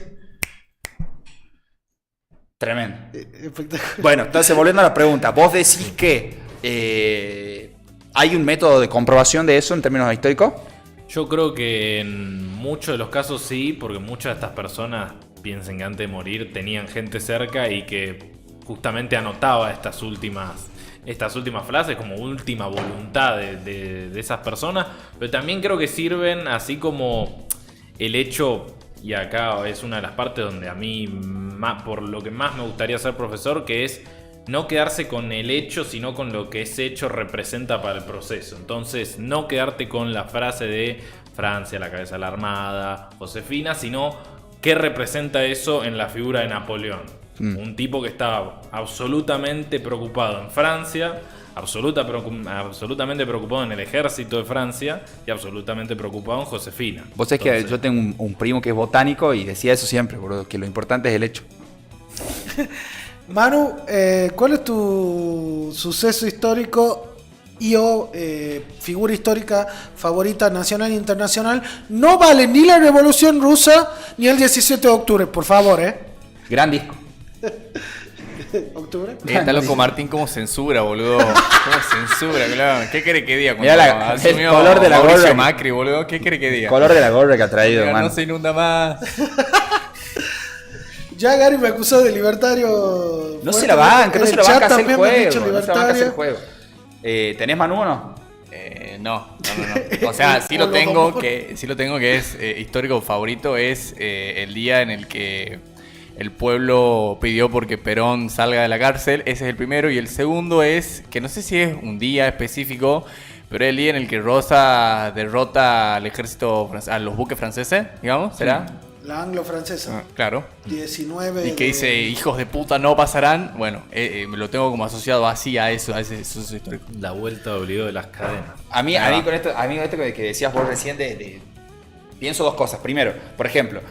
Tremendo. Espectacular. Bueno, entonces volviendo a la pregunta, vos decís que hay un método de comprobación de eso en términos históricos. Yo creo que en muchos de los casos sí, porque muchas de estas personas piensan que antes de morir tenían gente cerca y que justamente anotaba estas últimas frases como última voluntad de esas personas, pero también creo que sirven así como el hecho, y acá es una de las partes donde a mí por lo que más me gustaría ser profesor, que es no quedarse con el hecho, sino con lo que ese hecho representa para el proceso. Entonces, no quedarte con la frase de Francia, la cabeza de la Armada, Josefina, sino qué representa eso en la figura de Napoleón. Un tipo que estaba absolutamente preocupado en Francia, absolutamente preocupado en el ejército de Francia y absolutamente preocupado en Josefina. Vos sabés que yo tengo un primo que es botánico y decía eso siempre, bro, que lo importante es el hecho. Manu, ¿cuál es tu suceso histórico o figura histórica favorita nacional e internacional? No vale ni la Revolución Rusa ni el 17 de octubre, por favor, Gran disco. ¿Octubre? Está loco Martín como censura, boludo. Como censura, claro. ¿Qué quiere que diga? Mirá el color de la Mauricio gorra. Macri, boludo. ¿Qué quiere que El diga? color de la gorra que ha traído, Mira, man. no se inunda más. Ya Gary me acusó de libertario. No se la banca, no En se el la chat banca a hacer también me han dicho juego. No se la banca a hacer libertario. juego. ¿Tenés Manu o no? No. O sea, sí O lo los tengo, dos. que es histórico favorito. Es el día en el que el pueblo pidió porque Perón salga de la cárcel. Ese es el primero. Y el segundo es, que no sé si es un día específico, pero es el día en el que Rosa derrota al ejército, a los buques franceses, digamos, ¿será? La anglo-francesa. Claro. 19 Y que dice, hijos de puta no pasarán. Bueno, me lo tengo como asociado así a eso, a ese suceso histórico. La vuelta de obligado de las cadenas. A mí con esto que decías vos recién pienso dos cosas. Primero, por ejemplo,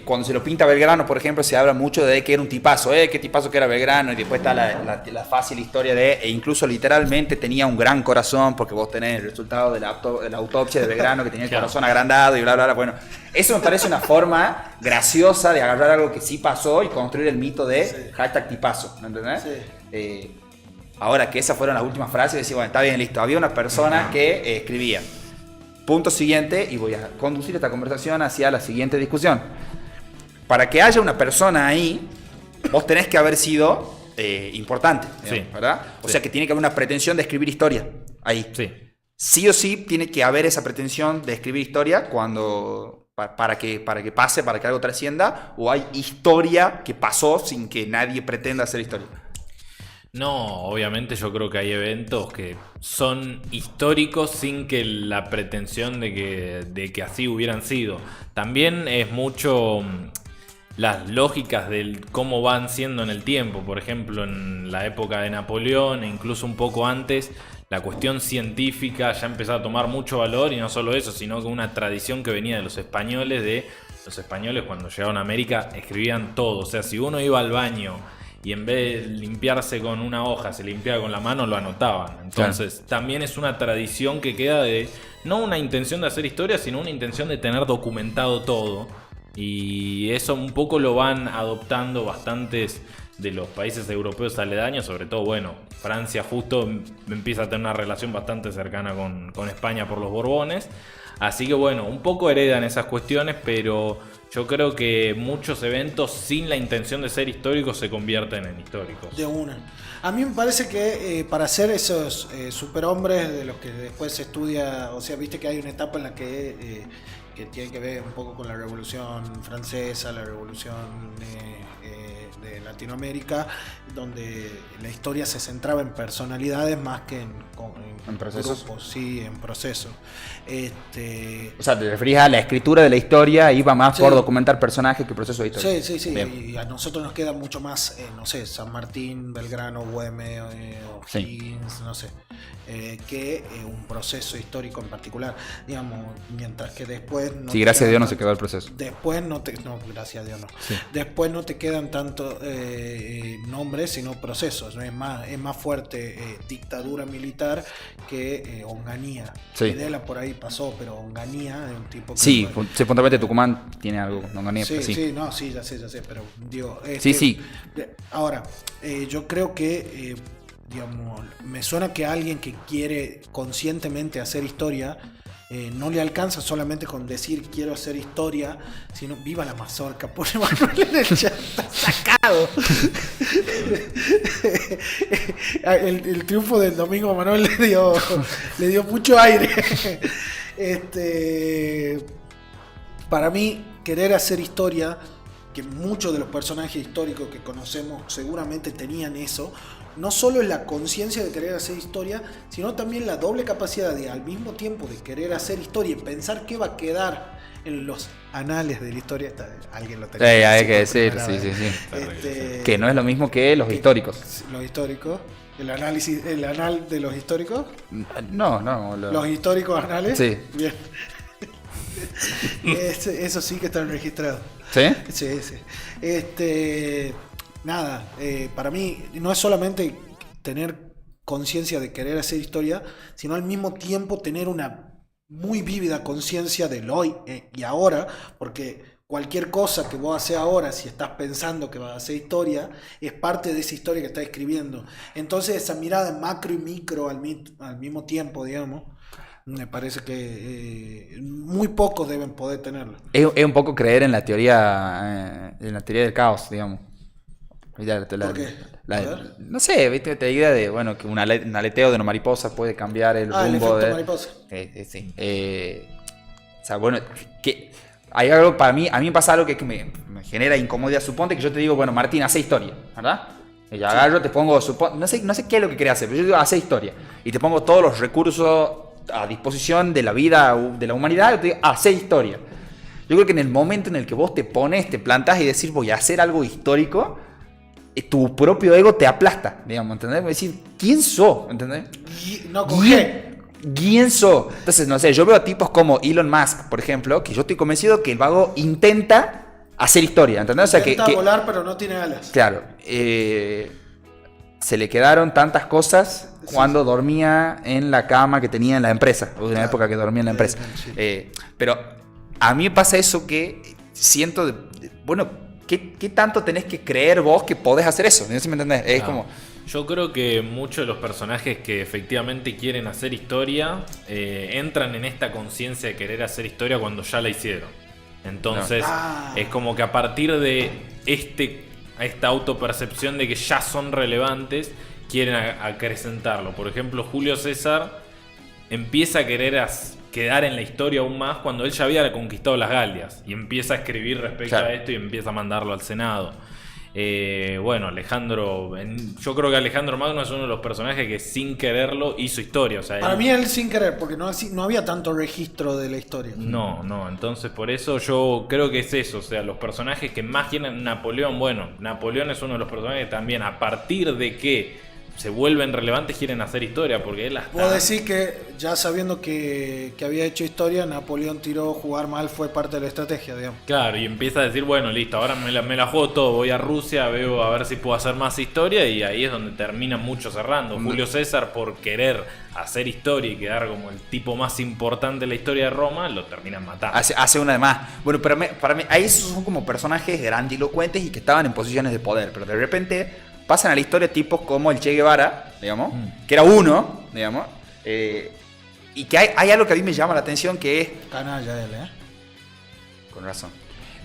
cuando se lo pinta Belgrano, por ejemplo, se habla mucho de que era un tipazo, qué tipazo que era Belgrano, y después está la fácil historia e incluso literalmente tenía un gran corazón, porque vos tenés el resultado de la autopsia de Belgrano, que tenía el corazón agrandado y bla, bla, bla. Bueno, eso me parece una forma graciosa de agarrar algo que sí pasó y construir el mito de hashtag tipazo, ¿me entendés? Sí. Ahora que esas fueron las últimas frases, decís, bueno, está bien, listo. Había una persona que escribía. Punto siguiente, y voy a conducir esta conversación hacia la siguiente discusión. Para que haya una persona ahí, vos tenés que haber sido importante, digamos, Sí. ¿verdad? O Sí. sea que tiene que haber una pretensión de escribir historia ahí. Sí. Sí o sí tiene que haber esa pretensión de escribir historia para que pase, para que algo trascienda, o hay historia que pasó sin que nadie pretenda hacer historia. No, obviamente yo creo que hay eventos que son históricos sin que la pretensión de que así hubieran sido. También es mucho las lógicas de cómo van siendo en el tiempo. Por ejemplo, en la época de Napoleón e incluso un poco antes, la cuestión científica ya empezó a tomar mucho valor, y no solo eso, sino que una tradición que venía de los españoles cuando llegaron a América escribían todo. O sea, si uno iba al baño y en vez de limpiarse con una hoja se limpiaba con la mano, lo anotaban. Entonces también es una tradición que queda de no una intención de hacer historia, sino una intención de tener documentado todo. Y eso un poco lo van adoptando bastantes de los países europeos aledaños, sobre todo, bueno, Francia justo empieza a tener una relación bastante cercana con España por los Borbones. Así que bueno, un poco heredan esas cuestiones, pero yo creo que muchos eventos sin la intención de ser históricos se convierten en históricos. De una. A mí me parece que para ser esos superhombres de los que después se estudia, o sea, viste que hay una etapa en la que tiene que ver un poco con la Revolución Francesa, la Revolución de Latinoamérica, donde la historia se centraba en personalidades más que en procesos. grupos, sí, en procesos. O sea, te referís a la escritura de la historia, iba más Sí. por documentar personajes que proceso de historia. Sí. Bien. Y a nosotros nos queda mucho más, no sé, San Martín, Belgrano, Güemes, O'Higgins, no sé, que un proceso histórico en particular. Digamos, mientras que después... No Sí, te gracias a quedan Dios no se tanto- quedó el proceso. Después no, gracias a Dios no. Después no te quedan tanto nombres, sino procesos. ¿No? Es más fuerte dictadura militar que Onganía. Sí. Videla por ahí pasó, pero Onganía es un tipo que... Sí, puntualmente Tucumán tiene algo con Onganía, Sí, pero sí. sí, no, sí, ya sé, pero digo... Sí. Ahora, yo creo que, digamos, me suena que alguien que quiere conscientemente hacer historia, no le alcanza solamente con decir quiero hacer historia, sino viva la mazorca, pone Manuel en el chat, está sacado. El triunfo del domingo a Manuel le dio mucho aire. Para mí, querer hacer historia, que muchos de los personajes históricos que conocemos seguramente tenían eso, no solo es la conciencia de querer hacer historia, sino también la doble capacidad de, al mismo tiempo de querer hacer historia y pensar qué va a quedar en los anales de la historia. Alguien lo tenía Hay que por decir, primera sí. vez. Que no es lo mismo que los históricos. Los históricos, el anal de los históricos, No. los históricos anales. Sí. Bien. Eso sí que están registrados. ¿Sí? Sí. Nada, para mí no es solamente tener conciencia de querer hacer historia, sino al mismo tiempo tener una muy vívida conciencia del hoy y ahora, porque cualquier cosa que vos haces ahora, si estás pensando que vas a hacer historia, es parte de esa historia que estás escribiendo. Entonces esa mirada macro y micro al mismo tiempo, digamos, me parece que muy pocos deben poder tenerlo. Es un poco creer en la teoría del caos, digamos. ¿Por qué? No sé, ¿viste? La idea de, bueno, que un aleteo de una mariposa puede cambiar el rumbo el efecto de... mariposa. Sí. O sea, bueno, que hay algo para mí, a mí me pasa algo que me genera incomodidad. Suponte que yo te digo, bueno, Martín, hace historia, ¿verdad? Y yo agarro, te pongo, no sé qué es lo que querés hacer, pero yo digo, hace historia. Y te pongo todos los recursos a disposición de la vida, de la humanidad, y te digo, hace historia. Yo creo que en el momento en el que vos te pones, te plantas y decís, voy a hacer algo histórico, tu propio ego te aplasta, digamos, ¿entendés? Voy a decir, ¿quién sos? ¿Entendés? No coge. ¿Quién sos? Entonces, no sé, yo veo a tipos como Elon Musk, por ejemplo, que yo estoy convencido que el vago intenta hacer historia, ¿entendés? O sea, intenta volar, pero no tiene alas. Claro, se le quedaron tantas cosas cuando dormía en la cama que tenía en la empresa. Hubo una época que dormía en la empresa. Pero a mí me pasa eso que siento, bueno, ¿qué tanto tenés que creer vos que podés hacer eso? No sé si me entendés. Es como... Yo creo que muchos de los personajes que efectivamente quieren hacer historia entran en esta conciencia de querer hacer historia cuando ya la hicieron. Entonces es como que a partir de esta autopercepción de que ya son relevantes, quieren acrecentarlo. Por ejemplo, Julio César empieza a querer quedar en la historia aún más cuando él ya había conquistado las Galias y empieza a escribir respecto a esto y empieza a mandarlo al Senado. Bueno, yo creo que Alejandro Magno es uno de los personajes que sin quererlo hizo historia. O sea, para mí él sin querer, porque no había tanto registro de la historia. No, entonces por eso yo creo que es eso. O sea, los personajes que más quieren Napoleón, bueno, Napoleón es uno de los personajes que también a partir de que se vuelven relevantes quieren hacer historia, porque él hasta... Puedo decir que ya sabiendo que había hecho historia, Napoleón tiró jugar mal, fue parte de la estrategia, digamos. Claro, y empieza a decir, bueno, listo, ahora me la juego todo, voy a Rusia, veo a ver si puedo hacer más historia, y ahí es donde terminan muchos cerrando. Julio César, por querer hacer historia y quedar como el tipo más importante de la historia de Roma, lo terminan matando. Hace una de más. Bueno, para mí, ahí esos son como personajes grandilocuentes y que estaban en posiciones de poder, pero de repente pasan a la historia tipos como el Che Guevara, digamos, que era uno, digamos, y que hay algo que a mí me llama la atención que es... Canalla él, Con razón.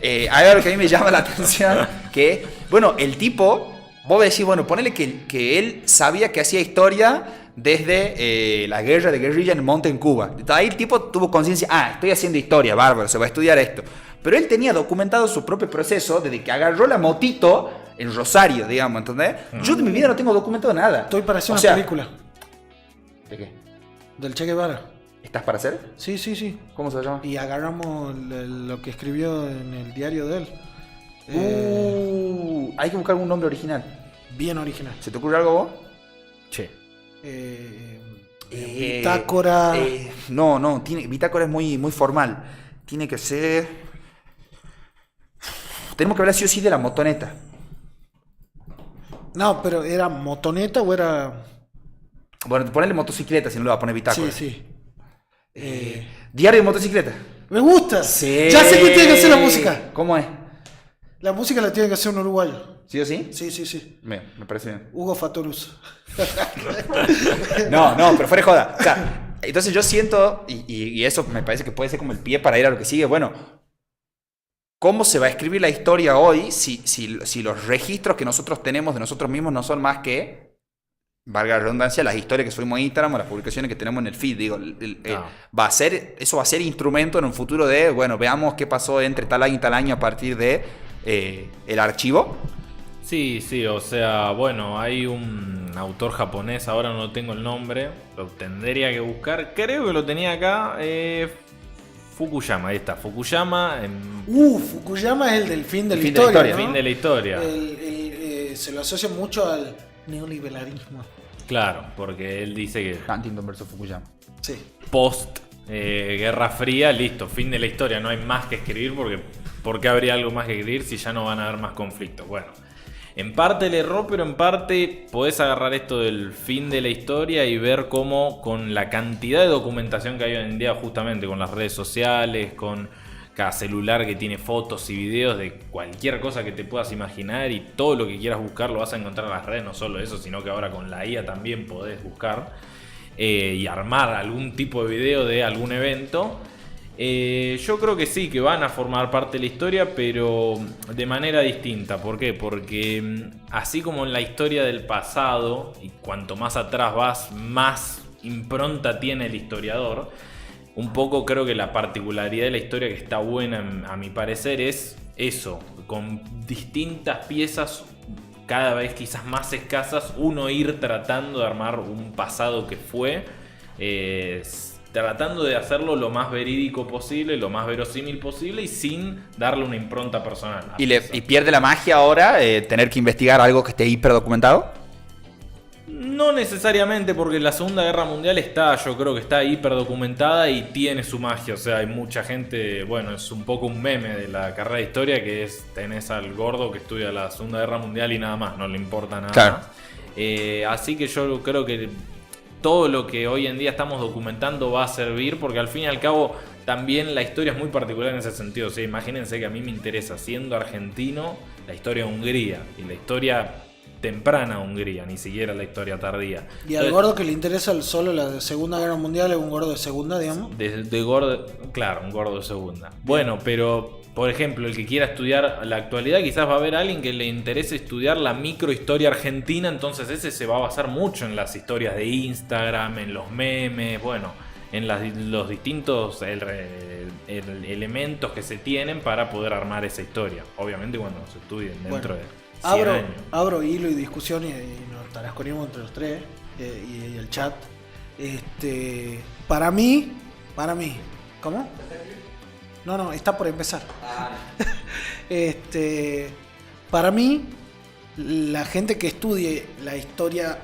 Hay algo que a mí me llama la atención que, bueno, el tipo, vos decís, bueno, ponele que él sabía que hacía historia desde la guerra de guerrilla en el monte en Cuba. Ahí el tipo tuvo conciencia, estoy haciendo historia, bárbaro, se va a estudiar esto. Pero él tenía documentado su propio proceso desde que agarró la motito en Rosario, digamos, ¿entendés? Yo de mi vida no tengo documentado nada. Estoy para hacer una película. ¿De qué? Del Che Guevara. ¿Estás para hacer? Sí. ¿Cómo se llama? Y agarramos lo que escribió en el diario de él. Hay que buscar un nombre original. Bien original. ¿Se te ocurre algo vos? Che. Bitácora. No, bitácora es muy, muy formal. Tiene que ser... Tenemos que hablar sí o sí de la motoneta. No, pero ¿era motoneta o era...? Bueno, ponele motocicleta si no le va a poner bitácora. Sí. Diario de motocicleta. ¡Me gusta! Sí. Ya sé que tiene que hacer la música. ¿Cómo es? La música la tiene que hacer un uruguayo. ¿Sí o sí? Sí. Me parece bien. Hugo Fatorus. No, pero fuera de joda. O sea, entonces yo siento, y eso me parece que puede ser como el pie para ir a lo que sigue, bueno... ¿Cómo se va a escribir la historia hoy si los registros que nosotros tenemos de nosotros mismos no son más que, valga la redundancia, las historias que subimos a Instagram o las publicaciones que tenemos en el feed? Digo, eso va a ser instrumento en un futuro de, bueno, veamos qué pasó entre tal año y tal año a partir de el archivo. Sí, o sea, bueno, hay un autor japonés, ahora no tengo el nombre, lo tendría que buscar, creo que lo tenía acá, Fukuyama, ahí está, Fukuyama. Fukuyama es el del fin de la historia. El fin de la historia. Se lo asocia mucho al neoliberalismo. Claro, porque él dice que Huntington versus Fukuyama. Sí. Post Guerra Fría, listo, fin de la historia, no hay más que escribir ¿por qué habría algo más que escribir si ya no van a haber más conflictos? Bueno, en parte le erró, pero en parte podés agarrar esto del fin de la historia y ver cómo con la cantidad de documentación que hay hoy en día, justamente con las redes sociales, con cada celular que tiene fotos y videos de cualquier cosa que te puedas imaginar, y todo lo que quieras buscar lo vas a encontrar en las redes. No solo eso, sino que ahora con la IA también podés buscar y armar algún tipo de video de algún evento. Yo creo que sí, que van a formar parte de la historia, pero de manera distinta. ¿Por qué? Porque así como en la historia del pasado, y cuanto más atrás vas, más impronta tiene el historiador, un poco creo que la particularidad de la historia que está buena, a mi parecer, es eso, con distintas piezas cada vez quizás más escasas, uno ir tratando de armar un pasado que fue, tratando de hacerlo lo más verídico posible, lo más verosímil posible, y sin darle una impronta personal. ¿Y pierde la magia ahora tener que investigar algo que esté hiperdocumentado? No necesariamente, porque la Segunda Guerra Mundial yo creo que está hiperdocumentada y tiene su magia. O sea, hay mucha gente, bueno, es un poco un meme de la carrera de historia, que es, tenés al gordo que estudia la Segunda Guerra Mundial y nada más, no le importa nada claro. más. Así que yo creo que todo lo que hoy en día estamos documentando va a servir, porque al fin y al cabo también la historia es muy particular en ese sentido. O sea, imagínense que a mí me interesa, siendo argentino, la historia de Hungría y la historia temprana Hungría, ni siquiera la historia tardía. Y al gordo que le interesa solo la Segunda Guerra Mundial es un gordo de segunda, digamos. De gordo, claro, un gordo de segunda. Bueno, pero por ejemplo, el que quiera estudiar la actualidad, quizás va a haber alguien que le interese estudiar la microhistoria argentina, entonces ese se va a basar mucho en las historias de Instagram, en los memes, bueno, en los distintos elementos que se tienen para poder armar esa historia. Obviamente cuando se estudien dentro de 100 años. Abro hilo y discusión y nos tarasconimos entre los tres y el chat. Para mí, ¿cómo? No, está por empezar. Para mí, la gente que estudie la historia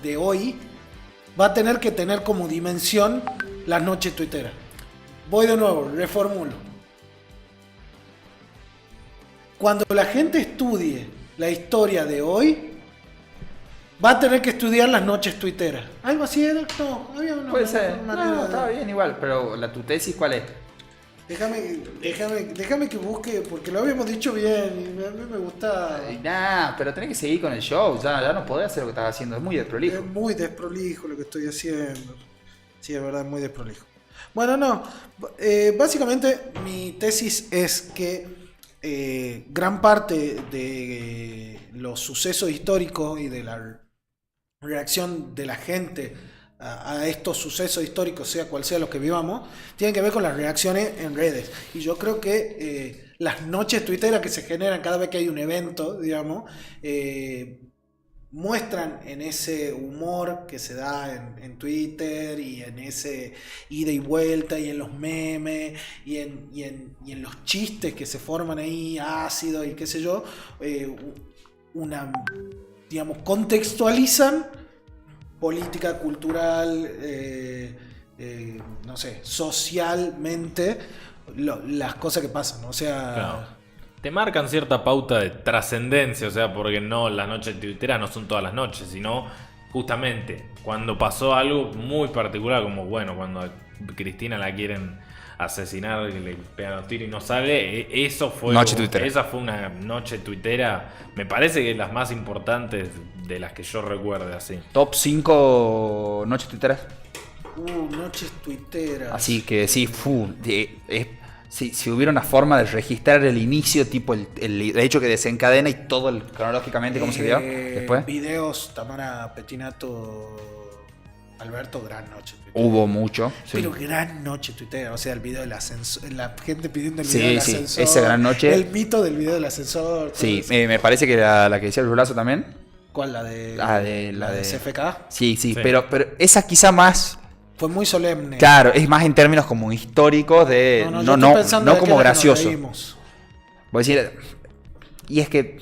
de hoy va a tener que tener como dimensión las noches tuiteras. Voy de nuevo, reformulo. Cuando la gente estudie la historia de hoy, va a tener que estudiar las noches tuiteras. ¿Algo así era? No, había una puede ser. manera No, de... estaba bien igual, pero tu tesis, ¿cuál es? Déjame que busque, porque lo habíamos dicho bien y a mí me gusta. Pero tenés que seguir con el show, ya no podés hacer lo que estás haciendo, es muy desprolijo. Es muy desprolijo lo que estoy haciendo. Sí, es verdad, es muy desprolijo. Bueno, no. Básicamente mi tesis es que gran parte de los sucesos históricos y de la reacción de la gente a estos sucesos históricos, sea cual sea los que vivamos, tienen que ver con las reacciones en redes. Y yo creo que las noches tuiteras que se generan cada vez que hay un evento, digamos, muestran en ese humor que se da en Twitter y en ese ida y vuelta y en los memes y en los chistes que se forman ahí, ácidos y qué sé yo, digamos, contextualizan política, cultural, no sé, socialmente las cosas que pasan, ¿no? O sea... Claro. Te marcan cierta pauta de trascendencia, o sea, porque no, las noches tuiteras no son todas las noches, sino justamente cuando pasó algo muy particular, como bueno, cuando a Cristina la quieren asesinar, que le pegan los tiros y no sale, eso fue noche tuitera. Esa fue una noche tuitera, me parece que es las más importantes de las que yo recuerde así. Top 5 noches tuiteras. Noches tuiteras. Así que sí, si hubiera una forma de registrar el inicio, tipo el hecho que desencadena y todo cronológicamente cómo se dio después. Videos, Tamara Pettinato, Alberto, gran noche tuitera. Hubo mucho, sí. Pero gran noche tuitera, o sea, el video del ascensor, la gente pidiendo el video del ascensor. Sí, esa gran noche. El mito del video del ascensor. Sí, me parece que la que decía el Rulazo también. ¿Cuál? La de CFK. Sí, pero esa quizá más... Fue muy solemne. Claro, es más en términos como históricos de... No como gracioso. Voy a decir... Y es que...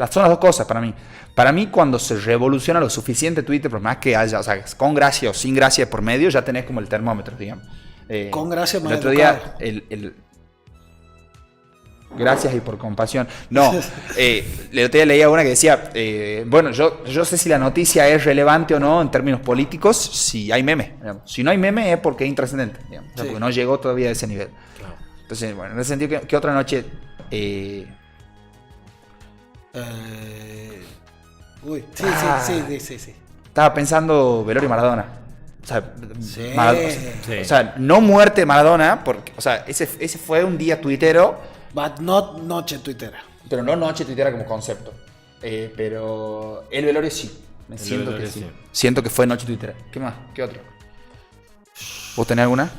Son las dos cosas para mí. Para mí, cuando se revoluciona lo suficiente Twitter, por más que haya... O sea, con gracia o sin gracia por medio, ya tenés como el termómetro, digamos. Con gracia más el otro día, gracias y por compasión. No, el otro día leía una que decía, bueno, yo sé si la noticia es relevante o no en términos políticos, si hay meme. Digamos. Si no hay meme es porque es intrascendente, digamos. O sea, porque no llegó todavía a ese nivel. Claro. Entonces, bueno, en ese sentido, ¿qué otra noche? Sí. Estaba pensando velorio Maradona. O sea, Sí. o sea, no muerte de Maradona, porque, o sea, ese fue un día tuitero, But not noche tuitera. pero no noche tuitera como concepto. Pero el velorio sí. Siento que velorio sí. sí. Siento que fue noche tuitera. ¿Qué más? ¿Qué otro? ¿Vos tenés alguna?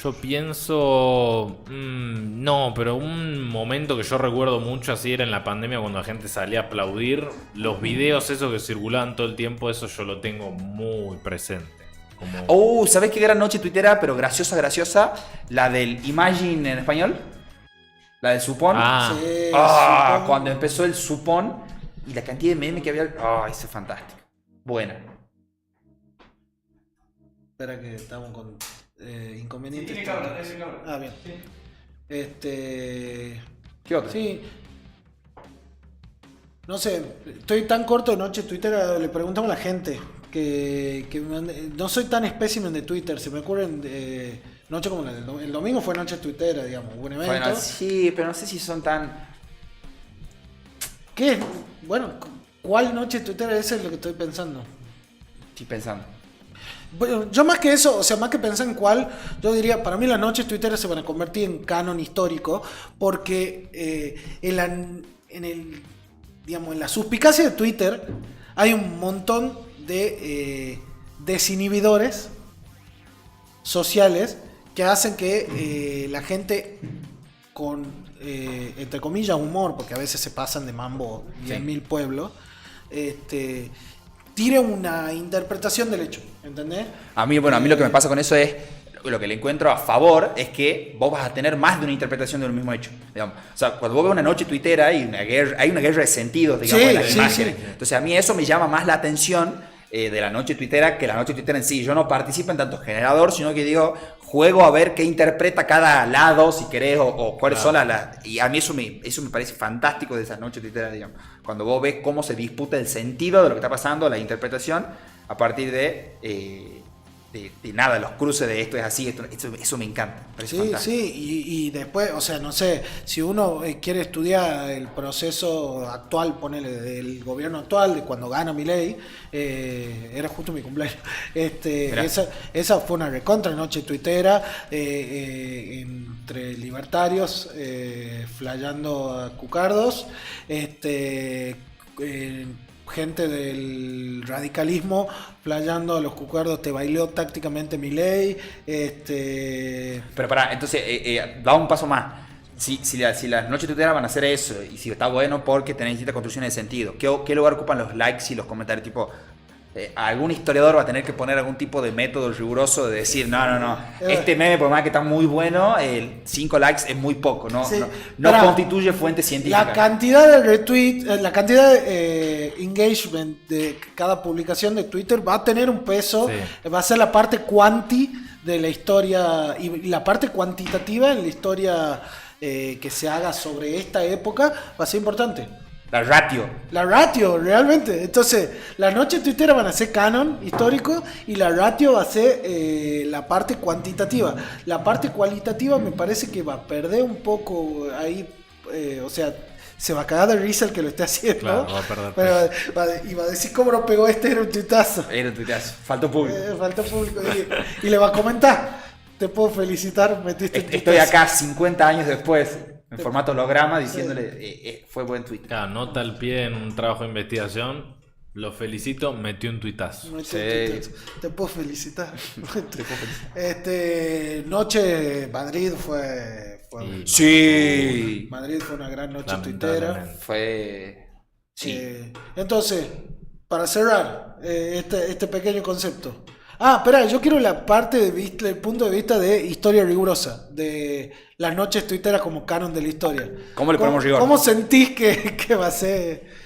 Yo pienso... no, pero un momento que yo recuerdo mucho así era en la pandemia cuando la gente salía a aplaudir. Los videos esos que circulaban todo el tiempo, eso yo lo tengo muy presente. Como... ¿Sabés qué gran noche tuitera, pero graciosa? La del Imagine en español. La del Supón. Sí, supongo. Cuando empezó el Supón y la cantidad de memes que había. Eso es fantástico. Buena. Espera que estamos con inconvenientes. Bien. ¿Qué otra? Sí. No sé, estoy tan corto de noche Twitter, le preguntamos a la gente que no soy tan espécimen de Twitter, se me ocurren noche como el domingo fue noche tuitera, digamos, hubo un evento. Bueno, sí, pero no sé si son tan... ¿Qué es? Bueno, ¿cuál noche tuitera? Eso es lo que estoy pensando. Estoy pensando. Bueno, yo más que eso, o sea, más que pensar en cuál, yo diría, para mí las noches tuiteras se van a convertir en canon histórico, porque en la suspicacia de Twitter hay un montón de desinhibidores sociales que hacen que la gente con, entre comillas, humor, porque a veces se pasan de mambo 10.000 pueblos, tire una interpretación del hecho, ¿entendés? A mí lo que me pasa con eso es, lo que le encuentro a favor es que vos vas a tener más de una interpretación de un mismo hecho, digamos. O sea, cuando vos ves una noche tuitera hay una guerra de sentidos, digamos, Sí, de las sí, imágenes. sí. Entonces a mí eso me llama más la atención de la noche tuitera que la noche tuitera en sí. Yo no participo en tanto generador, sino que digo, juego a ver qué interpreta cada lado, si querés, o cuáles son las... Y a mí eso me parece fantástico de esas noches tuiteras, digamos. Cuando vos ves cómo se disputa el sentido de lo que está pasando, la interpretación, a partir de nada, los cruces de esto es así, eso me encanta. Me parece fantástico. Sí, y después, o sea, no sé, si uno quiere estudiar el proceso actual, ponele, del gobierno actual, de cuando gana Milei, era justo mi cumpleaños, esa fue una recontra noche tuitera, entre libertarios, flayando a cucardos, gente del radicalismo playando a los cucardos, te bailó tácticamente Milei. Pero pará, entonces, da un paso más. Si las noches tuiteras van a hacer eso, y si está bueno porque tenés distintas construcciones de sentido, ¿qué lugar ocupan los likes y los comentarios? Tipo, algún historiador va a tener que poner algún tipo de método riguroso de decir, no, este meme, por más que está muy bueno, 5 likes es muy poco, no constituye fuente científica. La cantidad de retweets, la cantidad de engagement de cada publicación de Twitter va a tener un peso, va a ser la parte cuanti de la historia, y la parte cuantitativa en la historia que se haga sobre esta época va a ser importante. La ratio, realmente. Entonces, las noches tuiteras van a ser canon histórico y la ratio va a ser la parte cuantitativa. La parte cualitativa me parece que va a perder un poco ahí, o sea, se va a cagar de risa el que lo esté haciendo. Claro, va a perder. Pero y va a decir cómo lo pegó era un tuitazo. Faltó público. Faltó público. Y le va a comentar, te puedo felicitar, metiste un Estoy tuitazo. acá 50 años después, en formato holograma, diciéndole, fue buen tweet. Claro, nota al pie en un trabajo de investigación. Lo felicito, metió un tuitazo. Te puedo felicitar. Noche Madrid fue Sí. Madrid fue una gran noche tuitera. Fue... Sí. Entonces, para cerrar este pequeño concepto. Espera, yo quiero la parte el punto de vista de historia rigurosa, de las noches tuiteras como canon de la historia. ¿Cómo le ponemos rigor? ¿Cómo sentís que va a ser?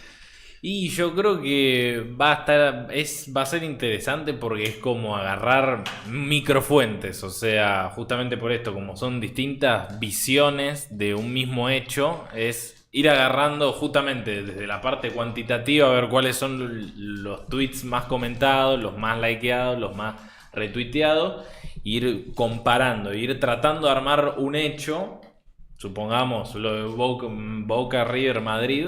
Y yo creo que va a ser interesante porque es como agarrar microfuentes, o sea, justamente por esto, como son distintas visiones de un mismo hecho, es ir agarrando justamente desde la parte cuantitativa a ver cuáles son los tweets más comentados, los más likeados, los más retuiteados, ir comparando, ir tratando de armar un hecho, supongamos lo de Boca River Madrid,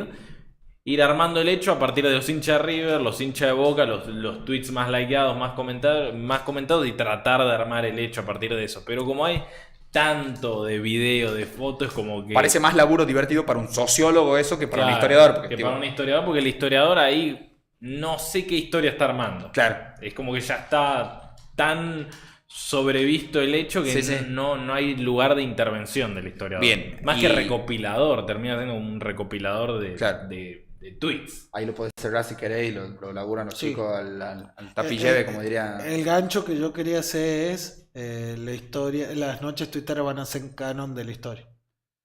ir armando el hecho a partir de los hinchas de River, los hinchas de Boca, los tweets más likeados, más comentados, y tratar de armar el hecho a partir de eso. Pero como hay tanto de video, de fotos, es como que... Parece más laburo divertido para un sociólogo eso que para un Claro, historiador. Porque, que tipo, para un historiador, porque el historiador ahí no sé qué historia está armando. Claro. Es como que ya está tan sobrevisto el hecho que Sí. no hay lugar de intervención del historiador. Bien, Más y- que recopilador, termina siendo un recopilador de, Claro. de tweets. Ahí lo podés cerrar si querés y lo laburan los Sí. chicos al tapilleve, como diría. El gancho que yo quería hacer es la historia, las noches tuiteras van a ser canon de la historia.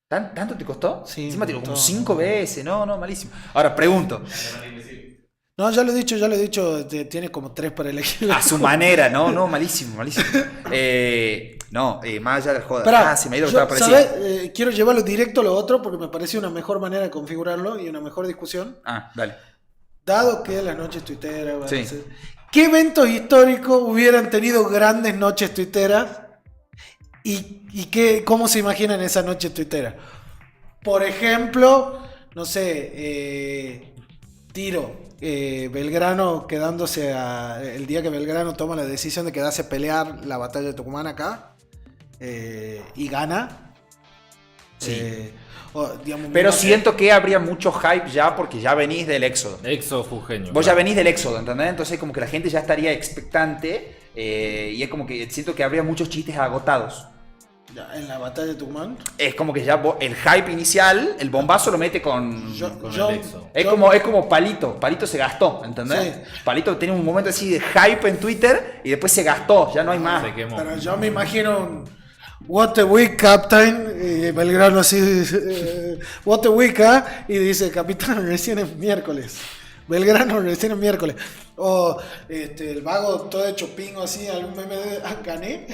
¿Tanto te costó? Sí, Encima un te como montón. 5 veces. No, malísimo. Ahora, pregunto. No, ya lo he dicho, tiene como 3 para elegir. A su manera, no, malísimo. Más allá de la joda. Esperá, Se me ha ido lo yo, que estaba parecido. ¿sabés? Quiero llevarlo directo a lo otro porque me parece una mejor manera de configurarlo y una mejor discusión. Dale. Dado que las noches tuiteras van a Sí. ser- ¿Qué eventos históricos hubieran tenido grandes noches tuiteras? ¿Cómo se imaginan esas noches tuiteras? Por ejemplo, no sé, Belgrano quedándose el día que Belgrano toma la decisión de quedarse a pelear la batalla de Tucumán acá y gana. Sí. Digamos, Pero no sé. siento que habría mucho hype ya porque ya venís del éxodo. Exo Fujeño. Vos ya claro. venís del éxodo, ¿entendés? Entonces como que la gente ya estaría expectante y es como que siento que habría muchos chistes agotados. En la batalla de Tucumán. Es como que ya el hype inicial, el bombazo lo mete con... Con el Exo. Es como Palito. Palito se gastó, ¿entendés? Sí. Palito tiene un momento así de hype en Twitter y después se gastó, ya no hay más. Se quemó. Pero yo me imagino un What a week, Captain. Y Belgrano así, What a week, ¿ah? Y dice, Capitán, recién es miércoles. Belgrano, recién es miércoles. O el vago todo hecho pingo así, algún meme de gané.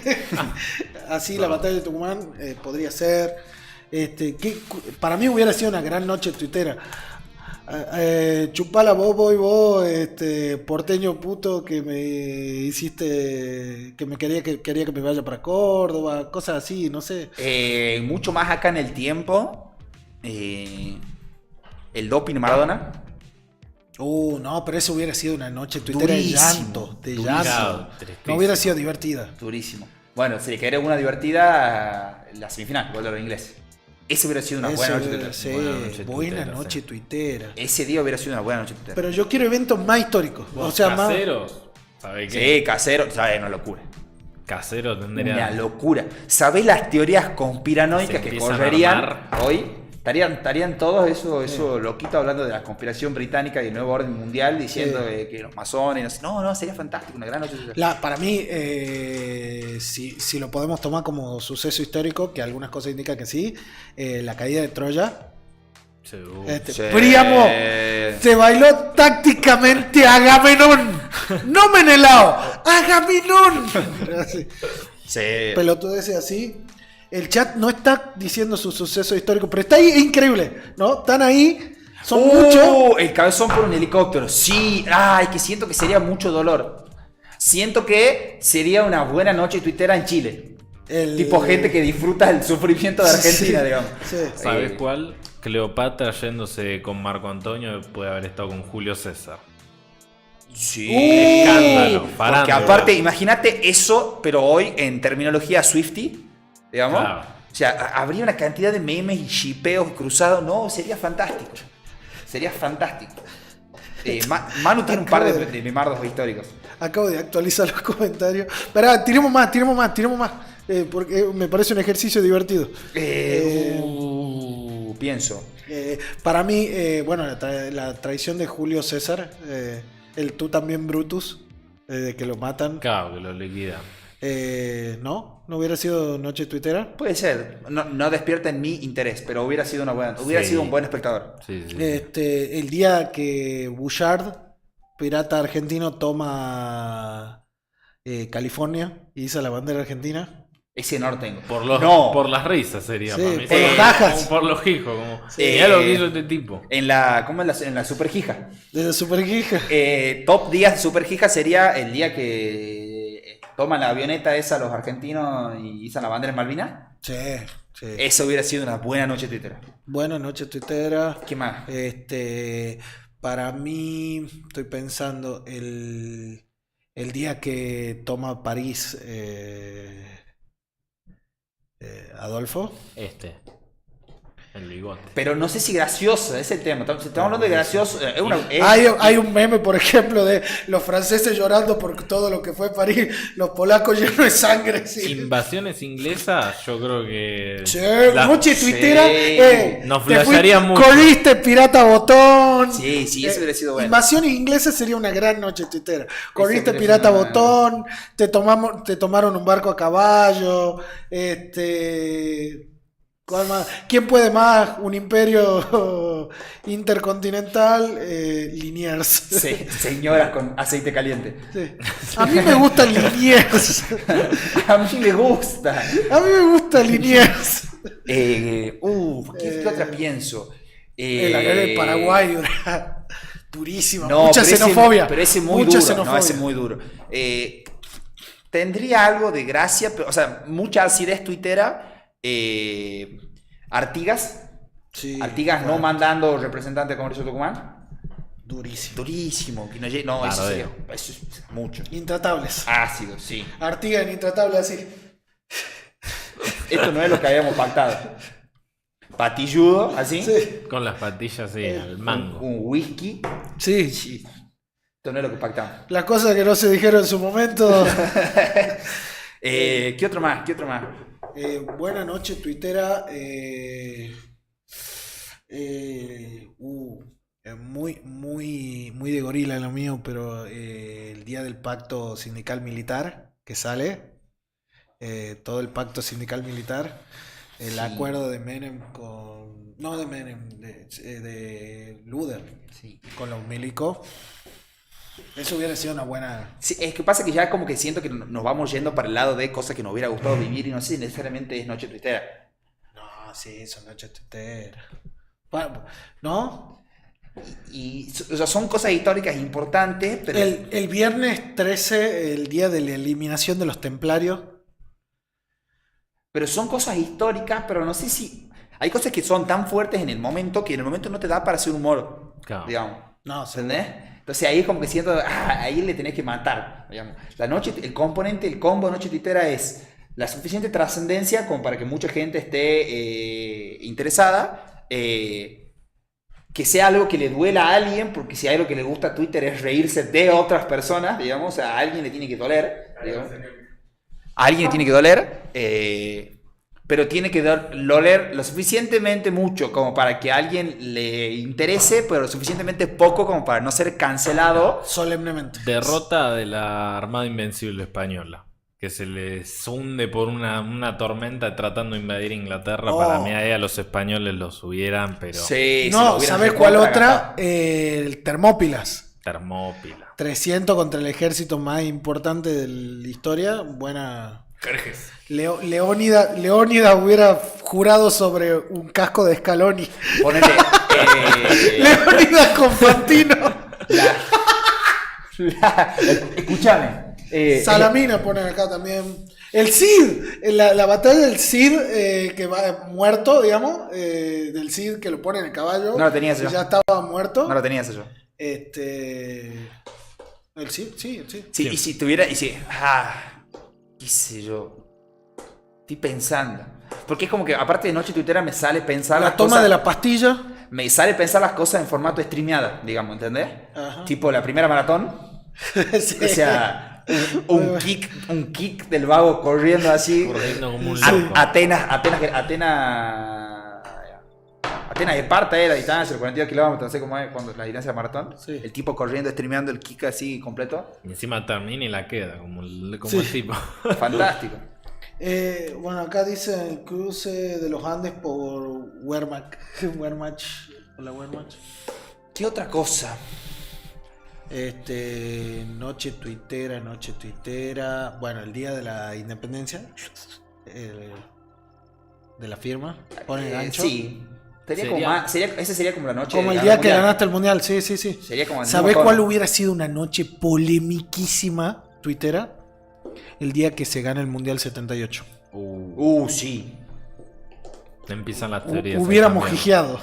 Así la batalla de Tucumán podría ser. Para mí hubiera sido una gran noche tuitera. Chupala vos, porteño puto que me hiciste, que me quería que me vaya para Córdoba, cosas así, no sé. Mucho más acá en el tiempo, el doping Maradona. No, pero eso hubiera sido una noche tuitera de llanto, de Durísimo. llanto. Tristísimo. No hubiera sido divertida. Durísimo. Bueno, si le querés una divertida, la semifinal, gol de los ingleses. Ese hubiera sido una Eso buena noche hubiera- tuitera. sí, Buena noche buena tuitera, noche sí. tuitera. Ese día hubiera sido una buena noche tuitera. Pero yo quiero eventos más históricos. O sea, más. Caseros. ¿Sabés qué? Sí, casero, ¿sabes? Una locura. Casero tendría. Una locura. ¿Sabés las teorías conspiranoicas Se que empiezan a correrían armar. hoy? Estarían todos eso loquito hablando de la conspiración británica y el nuevo orden mundial, diciendo que los masones, no, sería fantástico, una gran noche. Para mí, si lo podemos tomar como suceso histórico, que algunas cosas indican que sí, la caída de Troya. Seguro. Sí. Príamo se bailó tácticamente a Agamenón, no Menelao, Agamenón. Así, Sí. pelotudeces así. El chat no está diciendo su suceso histórico, pero está ahí, es increíble, ¿no? Están ahí, son muchos. El cabezón por un helicóptero. Sí, es que siento que sería mucho dolor. Siento que sería una buena noche tuitera en Chile. Tipo gente que disfruta el sufrimiento de Argentina, Sí, digamos. sí. ¿Sabes cuál? Cleopatra yéndose con Marco Antonio puede haber estado con Julio César. Sí. Escándalo, Porque farándula. aparte, imagínate eso, pero hoy en terminología Swiftie, digamos. Claro. O sea, habría una cantidad de memes y shipeos cruzados. No, sería fantástico. Sería fantástico. Manu tiene un par de memardos históricos. Acabo de actualizar los comentarios. Esperá, tiremos más. Porque me parece un ejercicio divertido. Pienso. Para mí, bueno, la traición de Julio César, el tú también Brutus, de que lo matan. Claro, que lo liquida. ¿No hubiera sido noche tuitera? Puede ser. No despierta en mí interés, pero hubiera sido Sí. sido un buen espectador. Sí. El día que Bouchard, pirata argentino, toma California y hizo la bandera argentina. Ese no lo tengo. Por las risas sería. Sí, para mí. por los jajas. Como por los hijos. Como, Sí. mirá lo que hizo este tipo. ¿Cómo en la Supergija? Desde Super Gija. Top días de Supergija sería el día que toman la avioneta esa los argentinos y izan la bandera en Malvinas. Sí, sí. Eso hubiera sido una buena noche tuitera. Buenas noches, tuitera. ¿Qué más? Para mí, estoy pensando el día que toma París Adolfo. El bigote. Pero no sé si gracioso, es el tema. Estamos hablando de gracioso. Hay un meme, por ejemplo, de los franceses llorando por todo lo que fue París, los polacos llenos de sangre. Sí. Invasiones inglesas, yo creo que. Sí, la- noche tuitera. Nos te flashearía mucho. Corriste pirata botón. Sí, eso hubiera sido bueno. Invasiones inglesas sería una gran noche tuitera. Corriste hubiera pirata sido una- botón, te tomaron un barco a caballo, ¿cuál más? ¿Quién puede más? Un imperio intercontinental, Liniers. Sí, señoras con aceite caliente. Sí. A mí me gusta Liniers. A mí me gusta. A mí me gusta Liniers. ¿Qué otra pienso? La guerra del Paraguay, durísima. No, mucha pero xenofobia. Pero ese muy mucha duro. xenofobia. No, ese muy duro. Tendría algo de gracia, pero, o sea, mucha acidez tuitera. Artigas. Sí, Artigas bueno, no mandando representante al Congreso de Tucumán. durísimo. Durísimo. Que no, eso sería eso es mucho. Intratables. Ácido, sí. Artigas en intratable así. Esto no es lo que habíamos pactado. Patilludo, así. Sí. Con las patillas, sí, al mango. Un whisky. Sí. Sí. Esto no es lo que pactamos. Las cosas que no se dijeron en su momento. ¿Qué otro más? Buena noche, tuitera. Muy de gorila lo mío, pero el día del pacto sindical militar que sale, todo el pacto sindical militar, el acuerdo de Menem con, no de Menem, de Luder, Sí. con los milicos. Eso hubiera sido una buena. Sí, es que pasa que ya como que siento que nos vamos yendo para el lado de cosas que nos hubiera gustado vivir y no sé si necesariamente es noche tuitera. No, sí, son noches tuiteras. Bueno, ¿no? O sea, son cosas históricas importantes, pero El viernes 13, el día de la eliminación de los templarios. son cosas históricas, pero no sé si... Hay cosas que son tan fuertes en el momento que en el momento no te da para hacer humor, Claro. digamos. No, ¿Entendés? Entonces ahí es como que siento, ahí le tenés que matar, digamos. La noche, el combo de noche tuitera es la suficiente trascendencia como para que mucha gente esté interesada, que sea algo que le duela a alguien, porque si hay algo que le gusta a Twitter es reírse de otras personas, digamos, a alguien le tiene que doler, digamos. A alguien le tiene que doler, pero tiene que doler lo suficientemente mucho como para que a alguien le interese, pero lo suficientemente poco como para no ser cancelado. solemnemente. Derrota de la Armada Invencible Española. Que se les hunde por una tormenta tratando de invadir Inglaterra. Oh. Para mí ahí a los españoles los hubieran, pero... Sí, No, ¿sabes cuál otra? El Termópilas. Termópila. 300 contra el ejército más importante de la historia. Buena. Leónidas hubiera jurado sobre un casco de Scaloni. Ponele. Leónidas con Fantino. Escúchame. Salamina ponen acá también. El Cid, la batalla del Cid que va muerto, digamos, del Cid que lo pone en el caballo. No lo tenía ese que yo. ya estaba muerto. No lo tenía ese yo. El Cid, sí. Sí, y si tuviera. Qué sé yo. Estoy pensando. Porque es como que, aparte de noche tuitera, me sale pensar La las toma cosas. de la pastilla. Me sale pensar las cosas en formato streameada, digamos, ¿entendés? Ajá. Tipo la primera maratón. Sí. O sea, un kick del vago corriendo así. Corriendo como un Sí. loco. Atenas de Esparta era la distancia, 42 kilómetros, no sé cómo es cuando la distancia de maratón. Sí. El tipo corriendo, streameando el kick así completo. Y encima termina y la queda, como el Sí. tipo. Fantástico. Bueno, acá dice el cruce de los Andes por Wehrmacht. Por la Wehrmacht. ¿Qué otra cosa? Noche tuitera. Bueno, el día de la independencia. De la firma. Pone el gancho. Sí. Sería- Ese sería como la noche. Como de el ganar día que mundial. ganaste el mundial, sí. Sería como el ¿Sabés mismo cuál tono. hubiera sido una noche polemiquísima tuitera? el día que se gana el Mundial 78. Sí. Empiezan las teorías. Hubiéramos también. gijeado.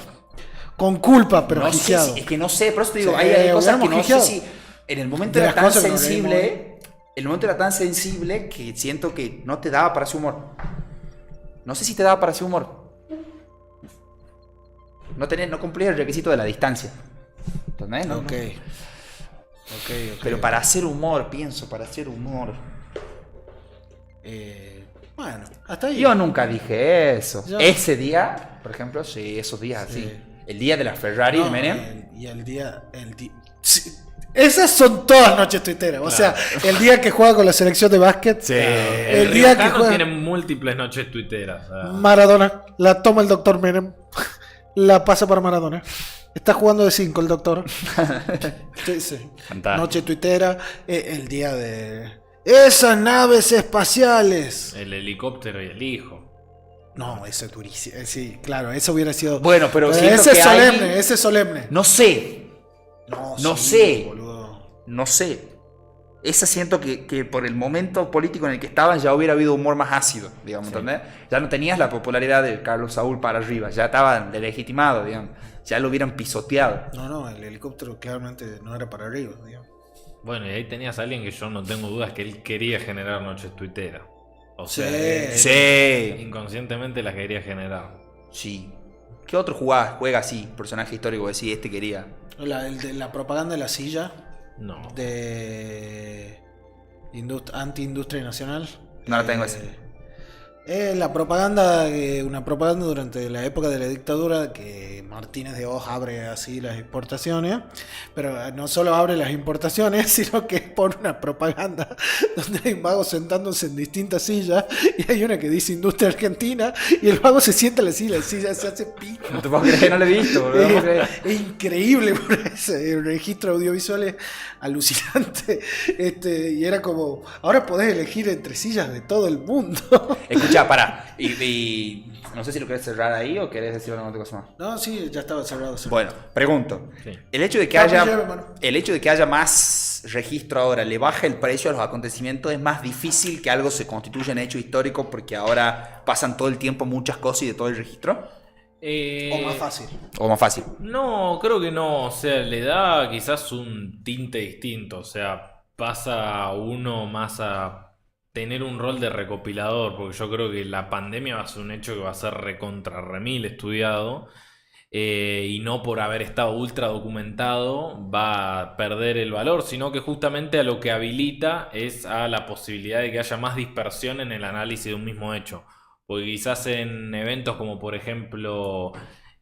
Con culpa, pero No sé gijeado. es que no sé, por eso te digo, Sí, hay cosas que hubiéramos no gijeado. sé si en el momento De era las tan cosas que nos sensible, el momento era tan sensible que siento que no te daba para ese humor. No sé si te daba para ese humor. No cumplías el requisito de la distancia. ¿Entendés? No, Ok. no. Ok. Pero para hacer humor, para hacer humor. Bueno, hasta ahí. Yo nunca dije eso. Yo- Ese día, por ejemplo, sí, esos días Sí. así. El día de la Ferrari No, de Menem. y el día. Sí, esas son todas noches tuiteras. O sea, el día que juega con la selección de básquet. El El día que riojano juega. tiene múltiples noches tuiteras. o sea, Maradona. La toma el doctor Menem. La pasa para Maradona. Está jugando de 5 el doctor. Sí. Fantástico. Noche tuitera. El día de. Esas naves espaciales. el helicóptero y el hijo. No, eso es durísimo. Sí, claro, eso hubiera sido. Bueno, pero siento ese es que solemne, ahí- ese es solemne. No sé. No sé. Boludo. No sé. Esa siento que por el momento político en el que estaban ya hubiera habido humor más ácido, digamos, ¿entendés? Ya no tenías la popularidad de Carlos Saúl para arriba, ya estaban legitimado, digamos. Ya lo hubieran pisoteado. No, el helicóptero claramente no era para arriba, digamos. Bueno, y ahí tenías a alguien que yo no tengo dudas que él quería generar noches tuiteras. O Sí. sea, él Sí. inconscientemente las quería generar. Sí. ¿Qué otro juega así, personaje histórico que decís, este quería? El de la propaganda de la silla No. de anti-industria nacional. No la tengo esa. La propaganda, una propaganda durante la época de la dictadura que Martínez de Hoz abre así las exportaciones, pero no solo abre las importaciones, sino que pone una propaganda donde hay vagos sentándose en distintas sillas y hay una que dice Industria Argentina y el vago se sienta en la silla se hace pito. No te puedo creer, no lo he visto, boludo, no puedo creer. Es increíble, por ese el registro audiovisual es alucinante. Y era como, ahora podés elegir entre sillas de todo el mundo. Escucha, pará. Y no sé si lo querés cerrar ahí o querés decir alguna otra cosa más. No, sí, ya estaba cerrado. Bueno, pregunto. Sí. El hecho de que Papi, haya lleve, mano. el hecho de que haya más registro ahora le baja el precio a los acontecimientos, es más difícil que algo se constituya en hecho histórico porque ahora pasan todo el tiempo muchas cosas y de todo el registro. O más fácil. O más fácil. No, creo que no. O sea, le da quizás un tinte distinto. O sea, pasa uno más a tener un rol de recopilador. Porque yo creo que la pandemia va a ser un hecho que va a ser recontra remil estudiado. Y no por haber estado ultra documentado va a perder el valor, sino que justamente a lo que habilita es a la posibilidad de que haya más dispersión en el análisis de un mismo hecho. Porque quizás en eventos como por ejemplo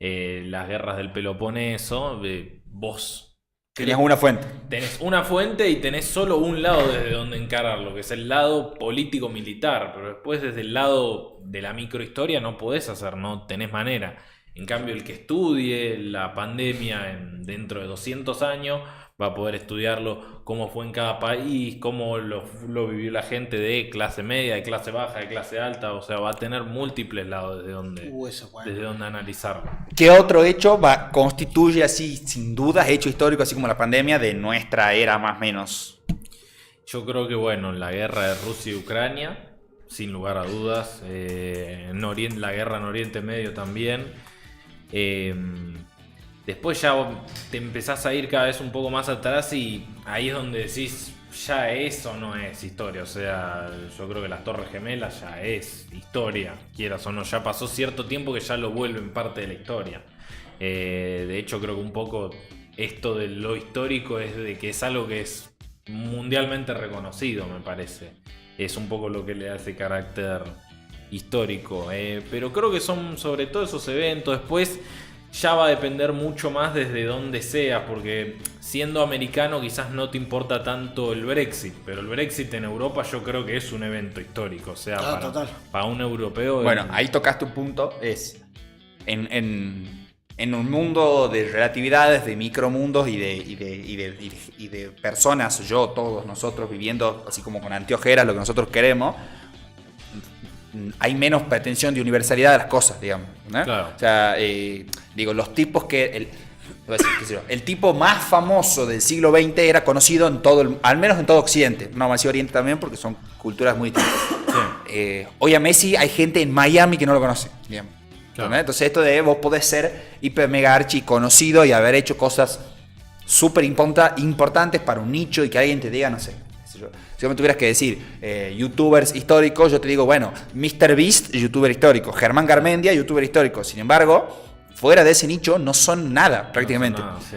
las guerras del Peloponeso, vos Tenías una fuente. tenés una fuente y tenés solo un lado desde donde encararlo, que es el lado político-militar, pero después desde el lado de la microhistoria no podés hacer, no tenés manera. En cambio, el que estudie la pandemia dentro de 200 años va a poder estudiarlo cómo fue en cada país, cómo lo vivió la gente de clase media, de clase baja, de clase alta. O sea, va a tener múltiples lados desde Eso, bueno. desde donde analizarlo. ¿Qué otro hecho constituye así, sin dudas, hecho histórico, así como la pandemia de nuestra era más o menos? Yo creo que, bueno, la guerra de Rusia y Ucrania, sin lugar a dudas. La guerra en Oriente Medio también. Después ya te empezás a ir cada vez un poco más atrás y ahí es donde decís, ya es o no es historia. O sea, yo creo que las Torres Gemelas ya es historia, quieras o no. Ya pasó cierto tiempo que ya lo vuelven parte de la historia. De hecho, creo que un poco esto de lo histórico es de que es algo que es mundialmente reconocido, me parece. Es un poco lo que le da ese carácter histórico. Pero creo que son sobre todo esos eventos. Después ya va a depender mucho más desde donde seas, porque siendo americano quizás no te importa tanto el Brexit, pero el Brexit en Europa yo creo que es un evento histórico. O sea, Total. para un europeo... Bueno, ahí tocaste un punto, es en un mundo de relatividades, de micromundos y de personas, todos nosotros viviendo así como con anteojeras lo que nosotros queremos, hay menos pretensión de universalidad de las cosas, digamos, ¿no? Claro. O sea, digo, los tipos que Voy a decir, qué sé yo, el tipo más famoso del siglo XX era conocido en todo, al menos en todo Occidente. No, más Oriente también, porque son culturas muy distintas. Hoy a Messi hay gente en Miami que no lo conoce, digamos. Claro. Entonces esto de vos podés ser hiper mega archi conocido y haber hecho cosas súper importantes para un nicho y que alguien te diga, no sé. Si vos me tuvieras que decir youtubers históricos, yo te digo, bueno, MrBeast, youtuber histórico, Germán Garmendia, youtuber histórico. Sin embargo, fuera de ese nicho no son nada prácticamente. No, sí.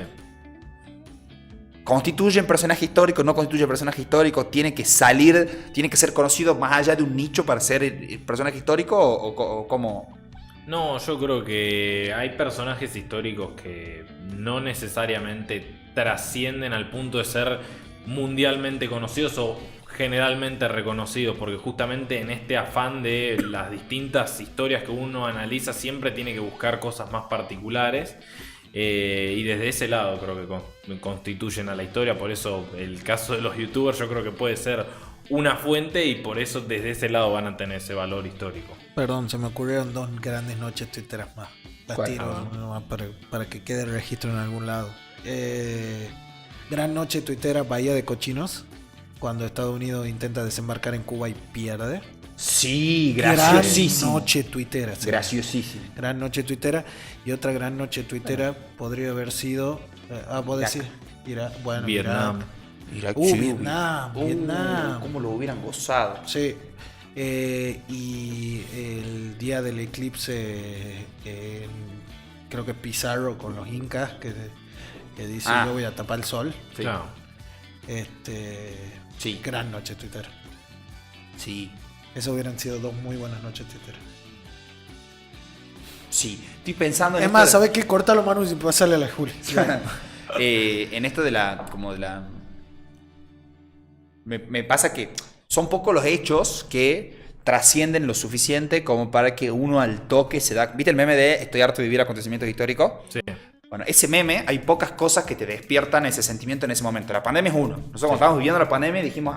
¿Constituyen personaje histórico? ¿No constituye personaje histórico? ¿Tiene que salir, tiene que ser conocido más allá de un nicho para ser personaje histórico o cómo? No, yo creo que hay personajes históricos que no necesariamente trascienden al punto de ser mundialmente conocidos o generalmente reconocidos, porque justamente en este afán de las distintas historias que uno analiza siempre tiene que buscar cosas más particulares. Y desde ese lado creo que constituyen a la historia. Por eso el caso de los youtubers yo creo que puede ser una fuente y por eso desde ese lado van a tener ese valor histórico. Perdón, se me ocurrieron 2 grandes noches twitteras más. Las ¿Cuál? tiro nomás para que quede el registro en algún lado. Gran noche tuitera Bahía de Cochinos, cuando Estados Unidos intenta desembarcar en Cuba y pierde. Sí, Gran graciosísimo. noche tuitera. ¿sí? Graciosísimo. Gran noche tuitera. Y otra gran noche tuitera podría haber sido... vos decís... Bueno, Vietnam. Irak, Vietnam. Vietnam. ¿Cómo lo hubieran gozado? Sí. Y el día del eclipse, creo que Pizarro con los incas, que dice yo voy a tapar el sol. Sí. Claro. Sí. Gran noche Twitter. Sí. Eso hubieran sido 2 muy buenas noches Twitter. Sí. Estoy pensando en Es esto más, de- ¿sabes qué? Cortalo, Manu, y pasarle a la Juli. en esto de la... Como de la... Me pasa que son pocos los hechos que trascienden lo suficiente como para que uno al toque se da... ¿Viste el meme de estoy harto de vivir acontecimientos históricos? Sí. Bueno, ese meme, hay pocas cosas que te despiertan ese sentimiento en ese momento. La pandemia es uno. Nosotros cuando estábamos viviendo la pandemia dijimos,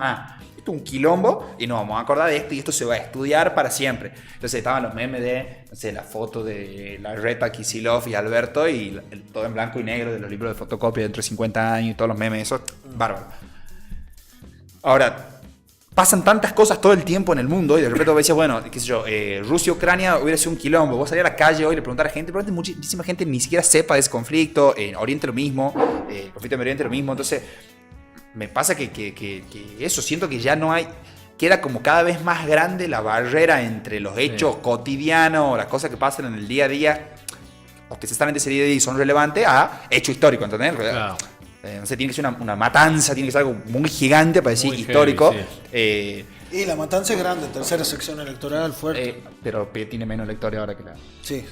esto es un quilombo y nos vamos a acordar de esto y esto se va a estudiar para siempre. Entonces estaban los memes de, no sé, la foto de la Reta, Kicillof y Alberto y todo en blanco y negro de los libros de fotocopia dentro de 50 años y todos los memes, eso, bárbaro. Ahora, pasan tantas cosas todo el tiempo en el mundo y de repente vos decías, bueno, qué sé yo, Rusia, Ucrania hubiera sido un quilombo. Vos salías a la calle hoy y le preguntar a gente, probablemente muchísima gente ni siquiera sepa de ese conflicto. En Oriente lo mismo, el conflicto de Medio Oriente lo mismo. Entonces, me pasa que eso, siento que ya no hay, queda como cada vez más grande la barrera entre los hechos cotidianos, las cosas que pasan en el día a día, o que se están en ese día a día y son relevantes, a hecho histórico, ¿entendés? Claro. No sé, tiene que ser una matanza, tiene que ser algo muy gigante para decir Muy histórico. heavy, Y la matanza es grande, tercera sección electoral, fuerte. Pero tiene menos lectores ahora que la... Sí.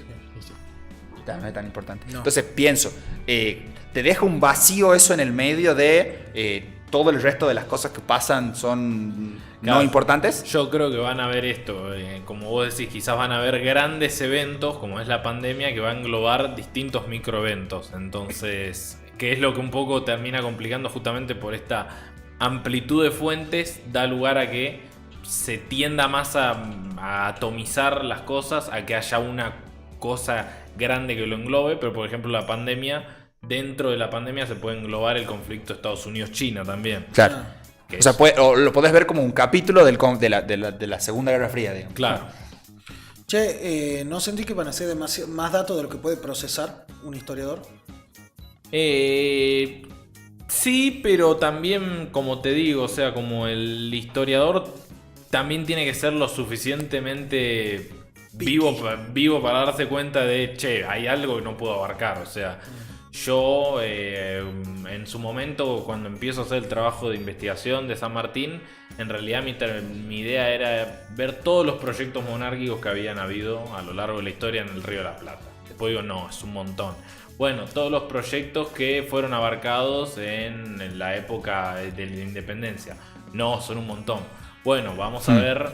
No es tan importante. No. Entonces pienso, te deja un vacío eso en el medio de todo el resto de las cosas que pasan son Claro. no importantes. Yo creo que van a haber esto, como vos decís, quizás van a haber grandes eventos, como es la pandemia, que va a englobar distintos microeventos. Entonces, que es lo que un poco termina complicando justamente por esta amplitud de fuentes, da lugar a que se tienda más a atomizar las cosas, a que haya una cosa grande que lo englobe, pero por ejemplo la pandemia, dentro de la pandemia se puede englobar el conflicto Estados Unidos-China también. Claro. Que O sea, es- o lo podés ver como un capítulo de la Segunda Guerra Fría, digamos. Claro. Che, ¿no sentí que van a ser más datos de lo que puede procesar un historiador? Sí, pero también, como te digo, o sea, como el historiador también tiene que ser lo suficientemente vivo para darse cuenta de, che, hay algo que no puedo abarcar. O sea, yo en su momento, cuando empiezo a hacer el trabajo de investigación de San Martín, en realidad mi idea era ver todos los proyectos monárquicos que habían habido a lo largo de la historia en el Río de la Plata. Después digo, no, es un montón. Bueno, todos los proyectos que fueron abarcados en la época de la independencia. No, son un montón. Bueno, vamos a ver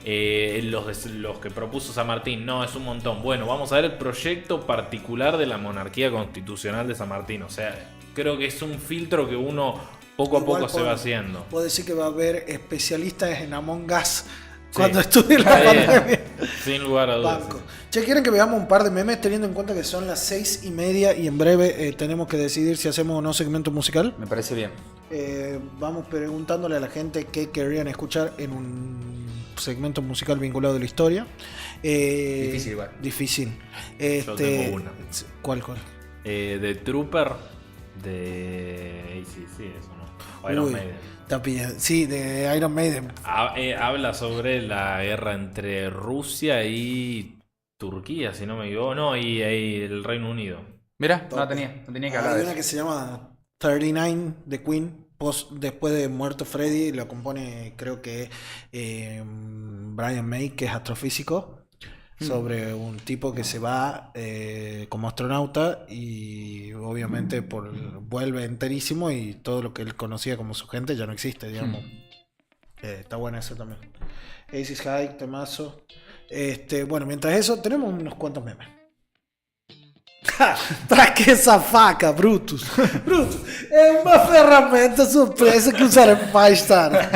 los que propuso San Martín. No, es un montón. Bueno, vamos a ver el proyecto particular de la monarquía constitucional de San Martín. O sea, creo que es un filtro que uno poco a Igual poco se va haciendo. Puedo decir que va a haber especialistas en Among Us Cuando estudie la Sí, pandemia. sin lugar a dudas. Banco. sí. Che, ¿quieren que veamos un par de memes teniendo en cuenta que son las 6:30 y en breve tenemos que decidir si hacemos o no segmento musical? Me parece bien. Vamos preguntándole a la gente qué querrían escuchar en un segmento musical vinculado a la historia. Difícil igual. Difícil. Yo tengo una. ¿Cuál? De Trooper, de ACC, eso no. Iron Uy, Maiden. está pillado. Sí, de Iron Maiden. Habla sobre la guerra entre Rusia y Turquía, si no me equivoco. No, y el Reino Unido. Mira, no tenía que hablar Hay de una eso. que se llama 39 de Queen, después de muerto Freddy, lo compone creo que Brian May, que es astrofísico, sobre un tipo que se va como astronauta y obviamente vuelve enterísimo y todo lo que él conocía como su gente ya no existe, digamos. Está bueno eso también. Aces High, temazo. Bueno, mientras eso, tenemos unos cuantos memes. Pra che essa faca, Brutus? Brutus, è una ferramenta sorpresa que usaremos más tarde.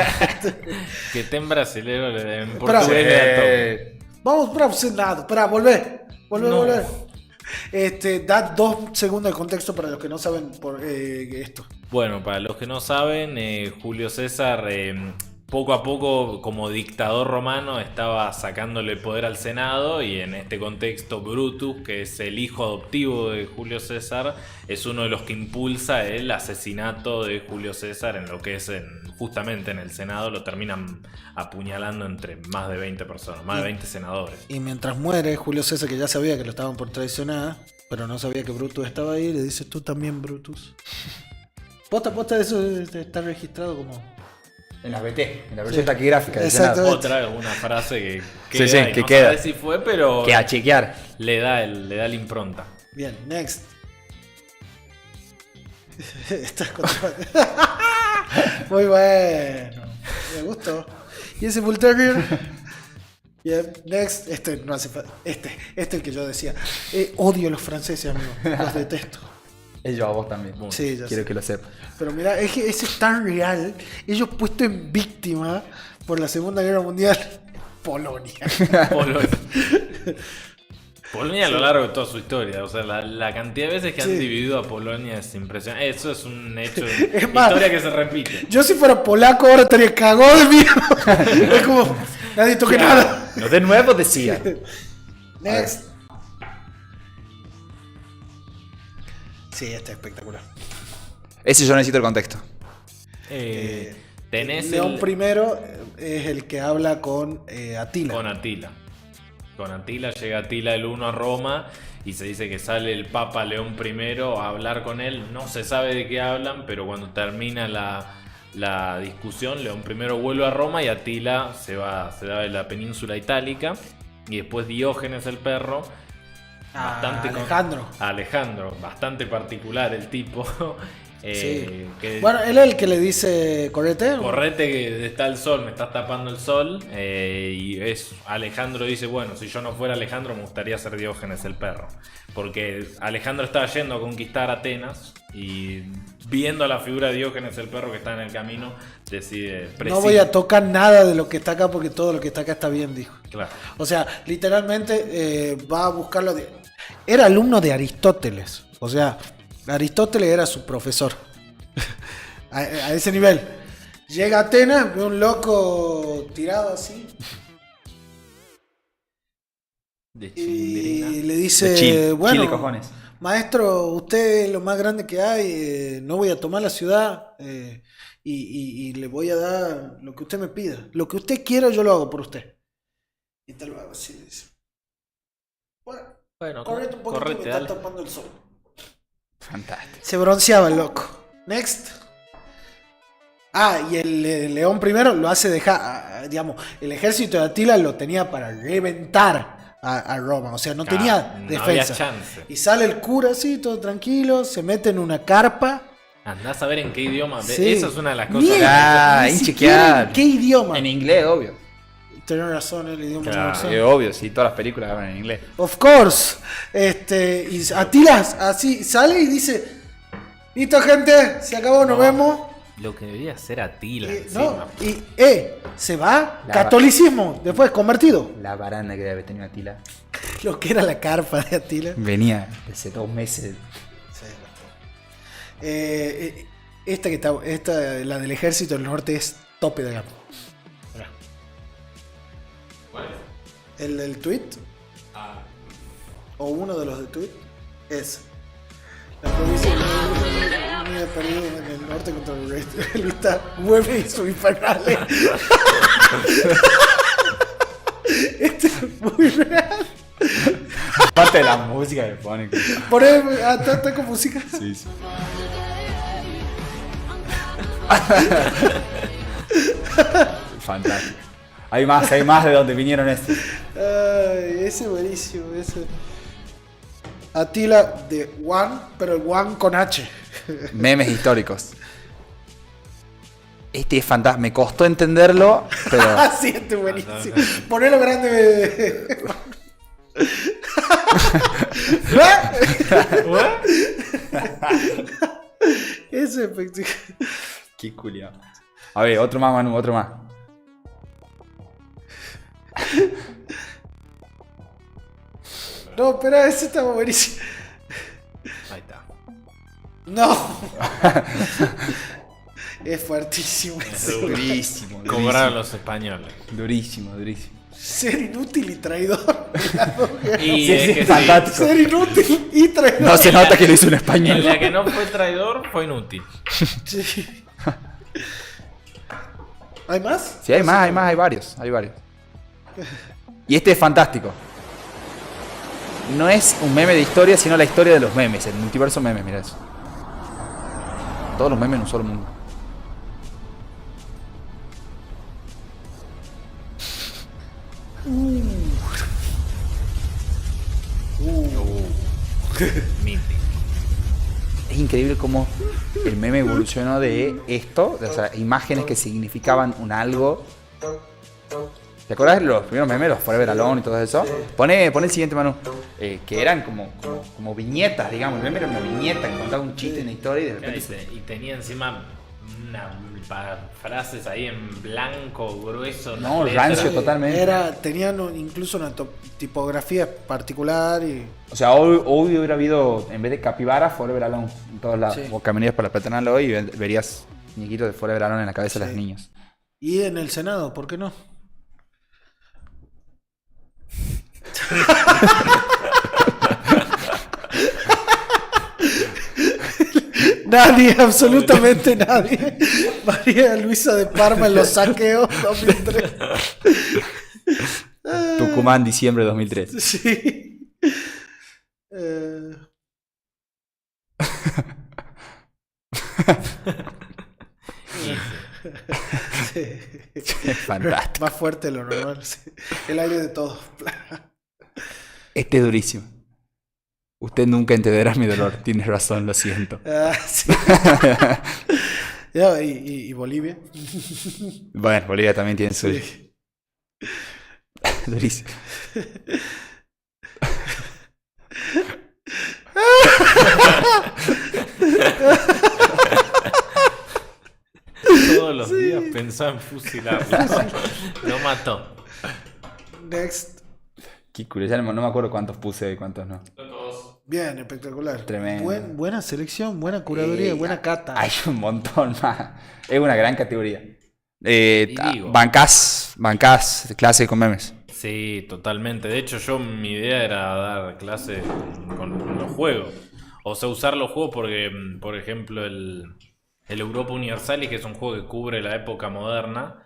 Que esté en brasilero, en Espera. portugués le da todo. Vamos para el Senado, espera, volver. No. Volver. Da 2 segundos de contexto para los que no saben por esto. Bueno, para los que no saben, Julio César poco a poco como dictador romano estaba sacándole el poder al Senado y en este contexto Brutus, que es el hijo adoptivo de Julio César, es uno de los que impulsa el asesinato de Julio César en lo que es justamente en el Senado, lo terminan apuñalando entre más de 20 personas, más de 20 senadores. Y mientras muere, Julio César, que ya sabía que lo estaban por traicionar, pero no sabía que Brutus estaba ahí, le dice: tú también, Brutus. Posta, eso está registrado como... En la BT, en la versión taquigráfica del Exacto. Senado. Otra una frase que Sí, queda, sí, y que no queda. sabe si fue, pero Que a chequear. le da la impronta. Bien, next. Estás contra... Muy bueno. Me gustó. ¿Y ese Bull Terrier? Bien, next. No hace falta. Este es el que yo decía. Odio a los franceses, amigo. Los detesto. Ellos a vos también. Sí, ya Quiero sé. que lo sepas. Pero mira, es que ese es tan real. Ellos puestos en víctima por la Segunda Guerra Mundial. Polonia. Polonia a lo largo de toda su historia, o sea, la cantidad de veces que Sí. han dividido a Polonia es impresionante. Eso es un hecho de Es más, historia que se repite. Yo si fuera polaco ahora estaría cagado de miedo. Es como, nadie toque nada. No de nuevo decía. Next. Sí, este es espectacular. Ese yo necesito el contexto. Tenés León primero es el que habla con Atila. con Atila. Con Atila, llega Atila el 1 a Roma y se dice que sale el Papa León I a hablar con él. No se sabe de qué hablan, pero cuando termina la discusión, León I vuelve a Roma y Atila se va de la península itálica. Y después Diógenes el perro. Alejandro, bastante particular el tipo. Sí. Que Bueno, él es el que le dice correte. correte que está el sol, me estás tapando el sol. Y Alejandro dice, bueno, si yo no fuera Alejandro me gustaría ser Diógenes el perro. Porque Alejandro estaba yendo a conquistar Atenas y viendo la figura de Diógenes el perro que está en el camino, decide No voy a tocar nada de lo que está acá porque todo lo que está acá está bien, dijo. Claro. O sea, literalmente va a buscarlo. Era alumno de Aristóteles. O sea, Aristóteles era su profesor. a ese nivel. Llega a Atenas, ve un loco tirado así. De Y Chilindrina. le dice, De Chile, bueno, Chile, cojones. maestro, usted es lo más grande que hay, no voy a tomar la ciudad y le voy a dar lo que usted me pida. Lo que usted quiera yo lo hago por usted. Y tal vez así le dice. Bueno, correte un poquito que me está dale. tapando el sol. Fantástico. Se bronceaba el loco. Next. Y el León primero lo hace dejar, digamos, el ejército de Atila lo tenía para reventar a Roma, o sea, no tenía No defensa. había chance. Y sale el cura así, todo tranquilo, se mete en una carpa. Andás a ver en qué idioma. Sí. Esa es una de las cosas. Mierda, Ni ni chequear. siquiera en qué idioma. En inglés, obvio. Tenés razón, el idioma Claro. no sé. Obvio, sí, todas las películas hablan en inglés. Of course. Y Atila así sale y dice: listo, gente, se acabó, nos vemos. Lo que debería ser Atila. No, encima. se va La- catolicismo, después convertido. La baranda que debe tener Atila. Lo que era la carpa de Atila. Venía hace 2 meses. La del ejército del norte es tope de gama. ¿Cuál es? El del tweet, o uno de los de tweet, es la provincia unida perdida en el norte contra el oeste. Lista 9 y sus infernales. Este es muy real. Aparte de la música que ponen. Poné está con música. Sí, sí. Fantástico. Hay más de donde vinieron estos. Ay, ese buenísimo, ese. Atila de One, pero el One con H. Memes históricos. Este es fantástico. Me costó entenderlo, pero. Ah, sí, este es buenísimo. Ponelo grande. Ese es espectacular. Qué culiao. A ver, otro más, Manu, otro más. No, espera, ese estaba buenísimo. Ahí está. No. Es fuertísimo ese. Durísimo. Cobraron los españoles. Durísimo, durísimo. Ser inútil y traidor. Y Sí, es sí, que fantástico. Ser inútil y traidor. No se nota que lo hizo un sí. español. La que no fue traidor fue inútil. Sí. ¿Hay más? Sí, hay varios, Y este es fantástico. No es un meme de historia, sino la historia de los memes, el multiverso memes, mirá eso. Todos los memes en un solo mundo. Mítico. Es increíble cómo el meme evolucionó de esto, o sea, imágenes que significaban un algo. ¿Te acuerdas de los primeros memes, los Forever Alone y todo eso? Pone el siguiente, Manu. Que eran como viñetas, digamos. El meme era una viñeta que contaba un chiste, una historia y de repente Y tenía encima frases ahí en blanco, grueso. No, letras. rancio totalmente. Tenían incluso una tipografía particular y. O sea, hoy hubiera habido, en vez de capibara, Forever Alone en todos lados. Sí. Vos caminarías por la peatonal hoy y verías muñequitos de Forever Alone en la cabeza de los niños. Y en el Senado, ¿por qué no? Nadie, absolutamente nadie. María Luisa de Parma en los saqueos 2003. Tucumán, diciembre de 2003. Sí. Sí. Fantástico. Más fuerte de lo normal. Sí. El aire de todos. Este es durísimo. Usted nunca entenderá mi dolor. Tienes razón, lo siento. Ah, sí. Ya, y Bolivia. Bueno, Bolivia también tiene su... Sí. Durísimo. Todos los días pensaba en fusilarlo. Lo mató. Next. Qué curioso, no me acuerdo cuántos puse y cuántos no. Bien, espectacular. Tremendo. Buena selección, buena curaduría, buena cata. Hay un montón más. Es una gran categoría. digo. Bancás clase con memes. Sí, totalmente. De hecho, mi idea era dar clase con los juegos. O sea, usar los juegos porque, por ejemplo, el Europa Universalis, que es un juego que cubre la época moderna,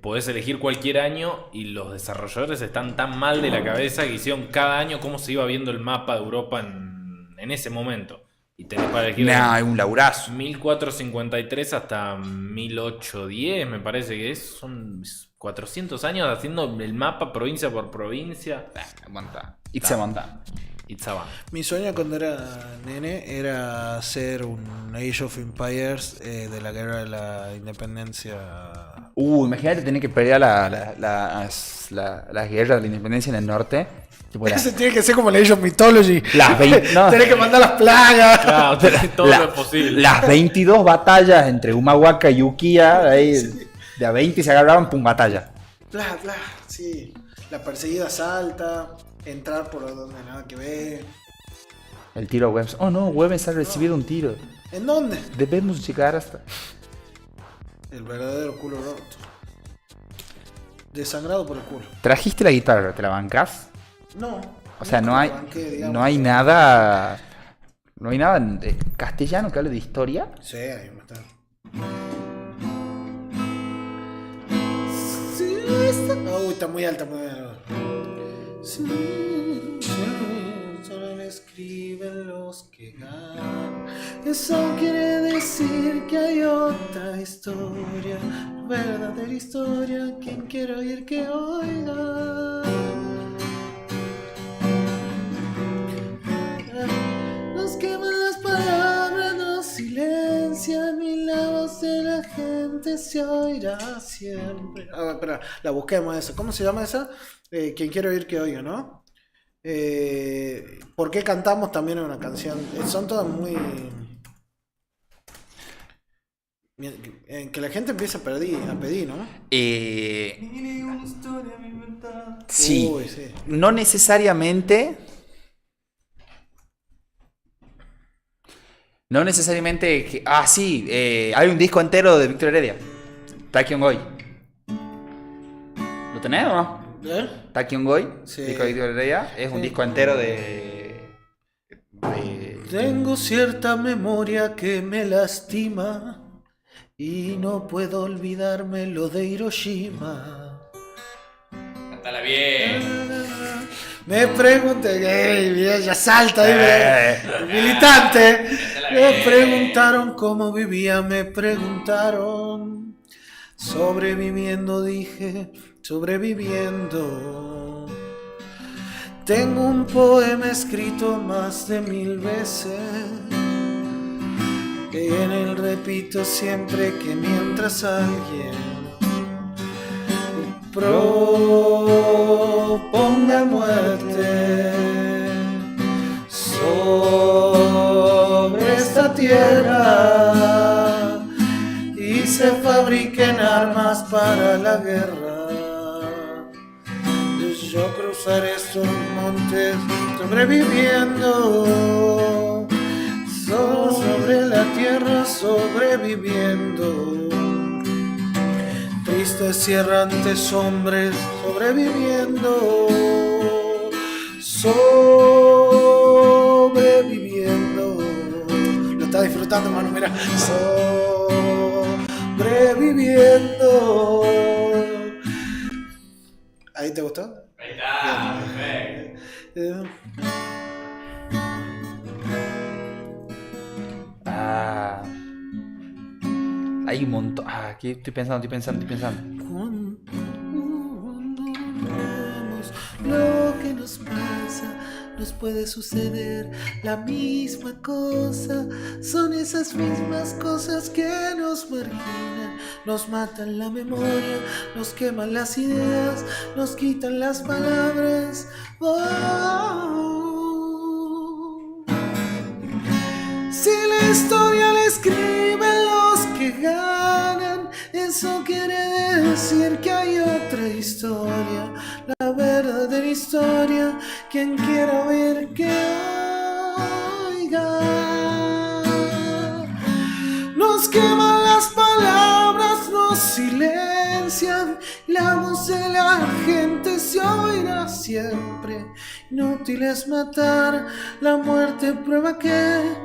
podés elegir cualquier año y los desarrolladores están tan mal de la cabeza que hicieron cada año cómo se iba viendo el mapa de Europa en ese momento. Y tenés para elegir Es un laburazo. 1453 hasta 1810, me parece que es. Son 400 años haciendo el mapa provincia por provincia. Monta. It's a band. Mi sueño cuando era nene era hacer un Age of Empires de la guerra de la independencia. Imagínate tener que pelear las guerras de la independencia en el norte. Tipo Ese tiene que ser como el Age of Mythology. no. Tenés que mandar las plagas. Claro, todo lo es posible. Las 22 batallas entre Humahuaca y Ukiah, ahí, de a 20 se agarraban, pum, batalla. Bla, bla, sí. La perseguida salta, entrar por donde nada que ver. El tiro a Webs. Oh no, Webs ha recibido un tiro. ¿En dónde? Debemos llegar hasta... El verdadero culo roto. Desangrado por el culo. ¿Trajiste la guitarra? ¿Te la bancás? No. O sea, no nunca hay, me banqué, digamos. no hay nada... No hay nada en castellano que hable de historia. Sí, ahí me está. Está muy alta, muy alta. Solo le escriben los que ganan. Eso quiere decir que hay otra historia, verdadera historia. Quien quiera oír que oiga. Nos queman las palabras, nos silencian y la voz de la gente se oirá siempre. Espera, la busquemos esa. ¿Cómo se llama esa? Quien quiera oír que oiga, ¿no? ¿Por qué cantamos? También es una canción. Son todas muy... que la gente empieza a pedir, ¿no? Sí. Uy, sí. No necesariamente... No necesariamente... sí. Hay un disco entero de Víctor Heredia. Takion Goy. ¿Lo tenés o no? Takion Goy. Sí. Disco de Víctor Heredia. Es un disco entero de... Tengo cierta memoria que me lastima y no puedo olvidarme lo de Hiroshima. Cántala bien. Me pregunté, ya salta ahí, militante. Me preguntaron cómo vivía, me preguntaron. Sobreviviendo, dije, sobreviviendo. Tengo un poema escrito más de 1000 veces. Y en él repito siempre que mientras alguien proponga muerte sobre esta tierra y se fabriquen armas para la guerra, yo cruzaré estos montes sobreviviendo, sobre la tierra sobreviviendo. Tristes y errantes hombres sobreviviendo, sobreviviendo. Lo está disfrutando, mano, mira. Sobreviviendo. ¿Ahí te gustó? Ahí está, perfecto. Hay un montón. Aquí estoy pensando. Cuando vemos lo que nos pasa, nos puede suceder la misma cosa. Son esas mismas cosas que nos marginan, nos matan la memoria, nos queman las ideas, nos quitan las palabras. Si la historia la escriben los que ganan, eso quiere decir que hay otra historia, la verdadera historia. Quien quiera oír que oiga. Nos queman las palabras, nos silencian, la voz de la gente se oirá siempre. Inútil es matar, la muerte prueba que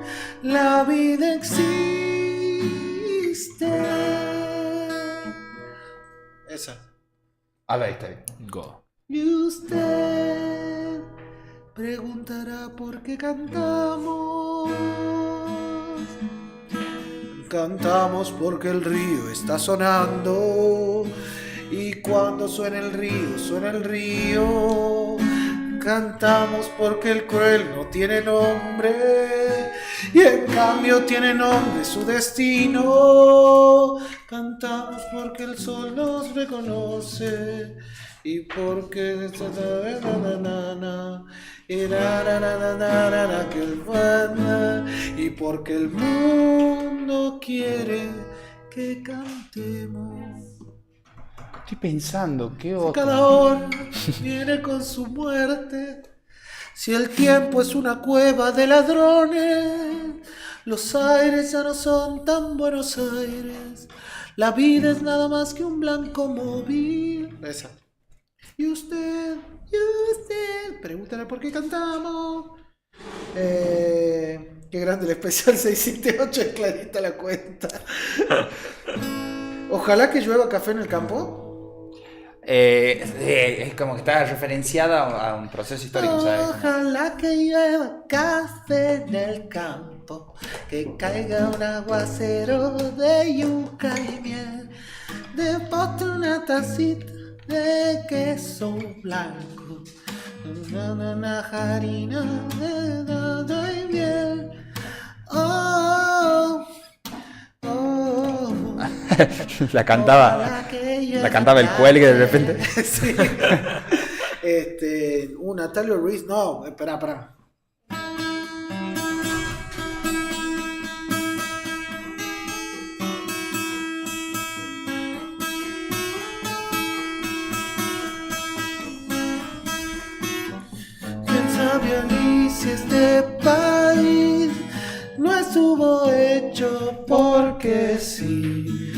la vida existe. Esa. Ahí está bien. Go. Y usted preguntará por qué cantamos. Cantamos porque el río está sonando. Y cuando suena el río, Cantamos porque el cruel no tiene nombre y en cambio tiene nombre su destino. Cantamos porque el sol nos reconoce y porque y porque el mundo quiere que cantemos. Estoy pensando, ¿qué otro? Cada hora viene con su muerte. Si el tiempo es una cueva de ladrones, los aires ya no son tan Buenos Aires. La vida es nada más que un blanco móvil. Esa. Y usted, pregúntale por qué cantamos. Qué grande el especial 678, es clarita la cuenta. Ojalá que llueva café en el campo. Es como que está referenciada a un proceso histórico, ¿sabes? Ojalá que llueva café en el campo, que caiga un aguacero de yuca y miel, de postre una tacita de queso blanco, una harina de dado y miel. Oh, oh. La cantaba el cuelgue de repente. Sí. Natalia Ruiz. No, espera. ¿Quién sabe, Alicia, este país no estuvo hecho porque sí?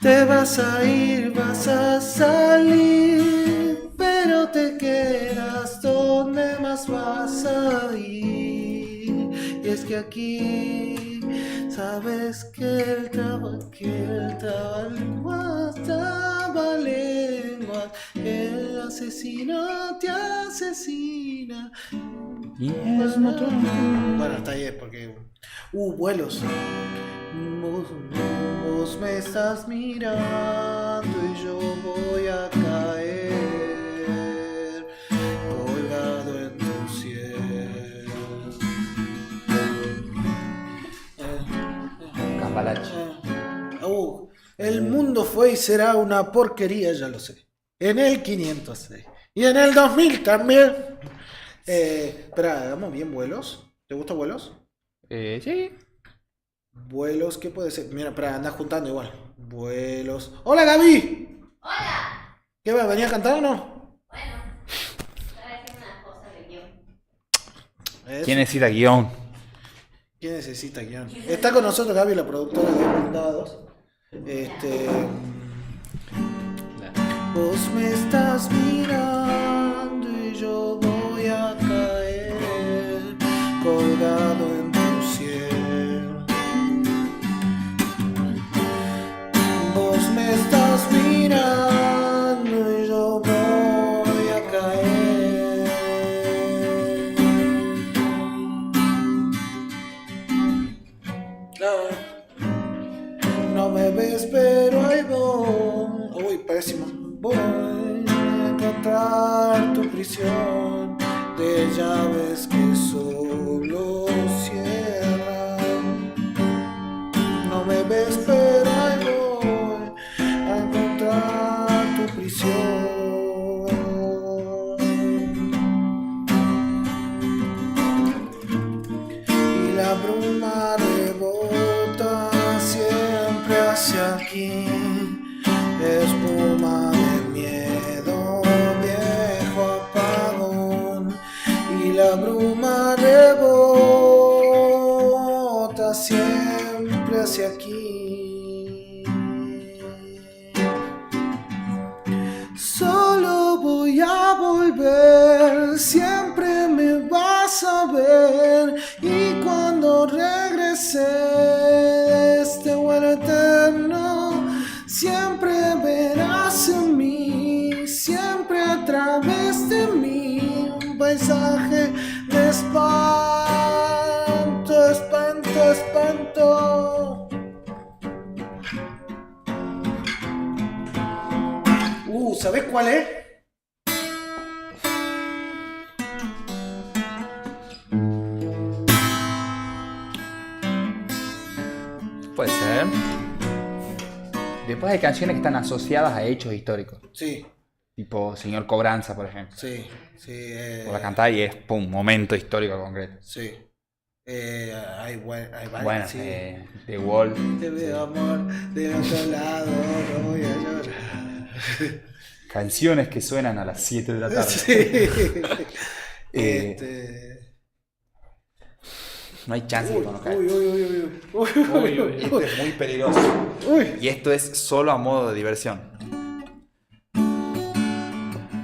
Te vas a ir, vas a salir, pero te quedas donde más vas a ir. Y es que aquí sabes que el trabalenguas, el asesino te asesina. Y es motor. Bueno, hasta ahí es porque... vuelos. Vos me estás mirando y yo voy a caer colgado en tu cielo. Cambalache. El mundo fue y será una porquería, ya lo sé. En el 506. Y en el 2000 también. Espera, ¿hagamos bien vuelos? ¿Te gustan vuelos? Sí. Vuelos, ¿qué puede ser? Mira, espera, andás juntando igual. Vuelos. ¡Hola, Gaby! ¡Hola! ¿Qué va? ¿Venía a cantar o no? Bueno, estaba haciendo unas cosas de guión. Eso. ¿Quién necesita guión? ¿Quién necesita guión? Está con nosotros Gaby, la productora de Mandados. Vos me estás mirando y yo voy a caer colgado en tu cielo. Vos me estás mirando y yo voy a caer. No me ves, pero ahí voy. Uy, pésimo. Voy a encontrar tu prisión de llaves que solo cierran. No me ves, pero ahí voy a encontrar tu prisión. Y la bruma rebota siempre hacia aquí. Espuma de miedo, viejo apagón. Y la bruma rebota siempre hacia aquí. Solo voy a volver, siempre me vas a ver. Y cuando regrese de este vuelo eterno, siempre verás en mí, siempre a través de mí, un paisaje de espanto, espanto, espanto. ¿Sabes cuál es? Puede ser. Después hay canciones que están asociadas a hechos históricos. Sí, Tipo Señor Cobranza, por ejemplo. sí, sí. Vos la cantás y es, pum, momento histórico concreto. Sí. Hay varias, Bueno, sí. The Wall. Te veo, amor, del otro lado, no voy a llorar. Canciones que suenan a las 7 de la tarde. Sí. No hay chance de conozca. Uy. Esto es muy peligroso. Y esto es solo a modo de diversión.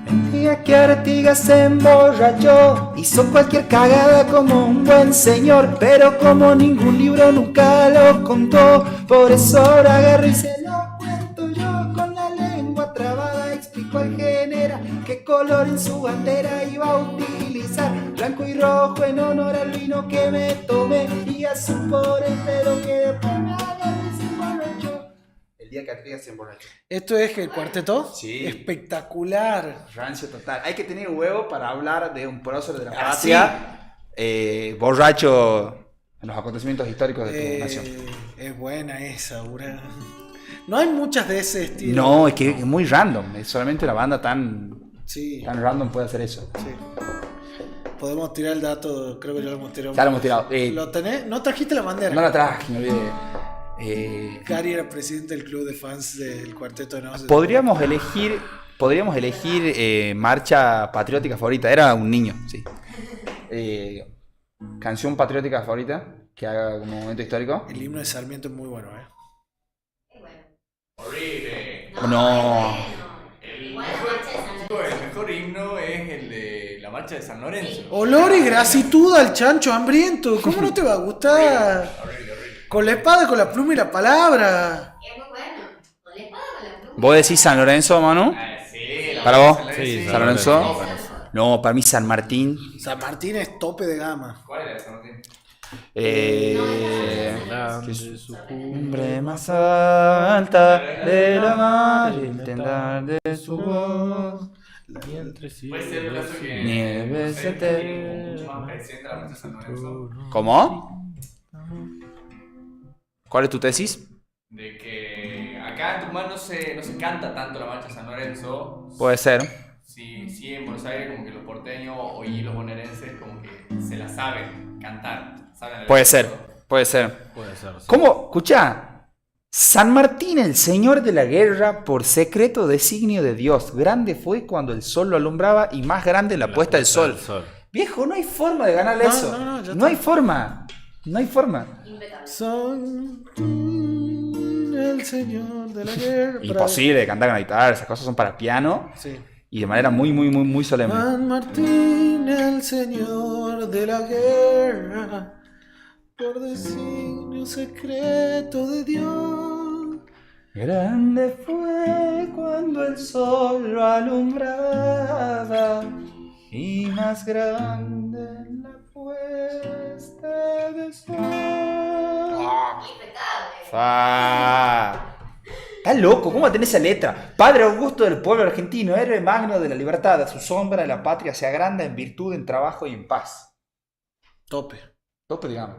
El día que Artigas se emborrachó, hizo cualquier cagada como un buen señor, pero como ningún libro nunca lo contó, por eso ahora agarro y se lo cuento yo con la lengua trabada. Explicó al general qué color en su bandera iba a utilizar, blanco y rojo en honor al vino que me tomé, y azul por el pelo que después me agarré y se emborrachó. El día que Artigas se emborrachó. ¿Esto es el cuarteto? Sí. Espectacular. Rancio total. Hay que tener huevo para hablar de un prócer de la Ah, patria borracho en los acontecimientos históricos de tu nación. Es buena esa, Ura. No hay muchas de ese estilo. No, es que es muy random. Es solamente una banda tan Sí, random puede hacer eso. sí. Podemos tirar el dato, creo que ya lo hemos tirado. Ya lo hemos tirado. ¿Lo tenés? ¿No trajiste la bandera? No la traje, me olvidé. Gary era presidente del club de fans del Cuarteto de Nos. Podríamos elegir marcha patriótica favorita. Era un niño, sí. Canción patriótica favorita que haga como momento histórico. El himno de Sarmiento es muy bueno, ¿eh? Es bueno. Horrible. No. Igual la marcha de San Chico, Lorenzo. el mejor himno es el de la marcha de San Lorenzo. Olor y grasitud al chancho hambriento. ¿Cómo no te va a gustar? Horrible. Con la espada, con la pluma y la palabra. Es muy bueno. Con la espada, con la pluma. ¿Vos decís San Lorenzo, Manu? Sí, la ¿Para marcha vos? de Sí, ¿San Lorenzo? San Lorenzo. No, para mí San Martín. San Martín es tope de gama. ¿Cuál era esa? No tiene. Grande su Cumbre más alta de la mar, el tendar de su voz. Puede ser el caso que. Nieve no sé, se te- mucho más presente la marcha de San Lorenzo. ¿Cómo? ¿Cuál es tu tesis? De que acá en Tucumán no se canta tanto la marcha de San Lorenzo. Puede ser. Sí, en Buenos Aires como que los porteños y los bonaerenses como que se la saben cantar. Saben la Puede letra. ser. Puede ser. Puede ser. Sí. ¿Cómo? Escucha. San Martín, el señor de la guerra, por secreto designio de Dios. Grande fue cuando el sol lo alumbraba y más grande la puesta del sol. Viejo, no hay forma de ganarle No, eso. no, ya No hay está. forma. No hay forma. Impecable. Son el señor de la guerra. Imposible de cantar con la guitarra. Esas cosas son para piano Sí. y de manera muy solemne. San Martín, el señor de la guerra, por designio secreto de Dios. Grande fue cuando el sol lo alumbraba y más grande la puesta de sol. Impecable. Estás loco, ¿cómo tenés esa letra? Padre Augusto del pueblo argentino, héroe magno de la libertad, a su sombra de la patria se agranda en virtud, en trabajo y en paz. Tope. Tope, digamos.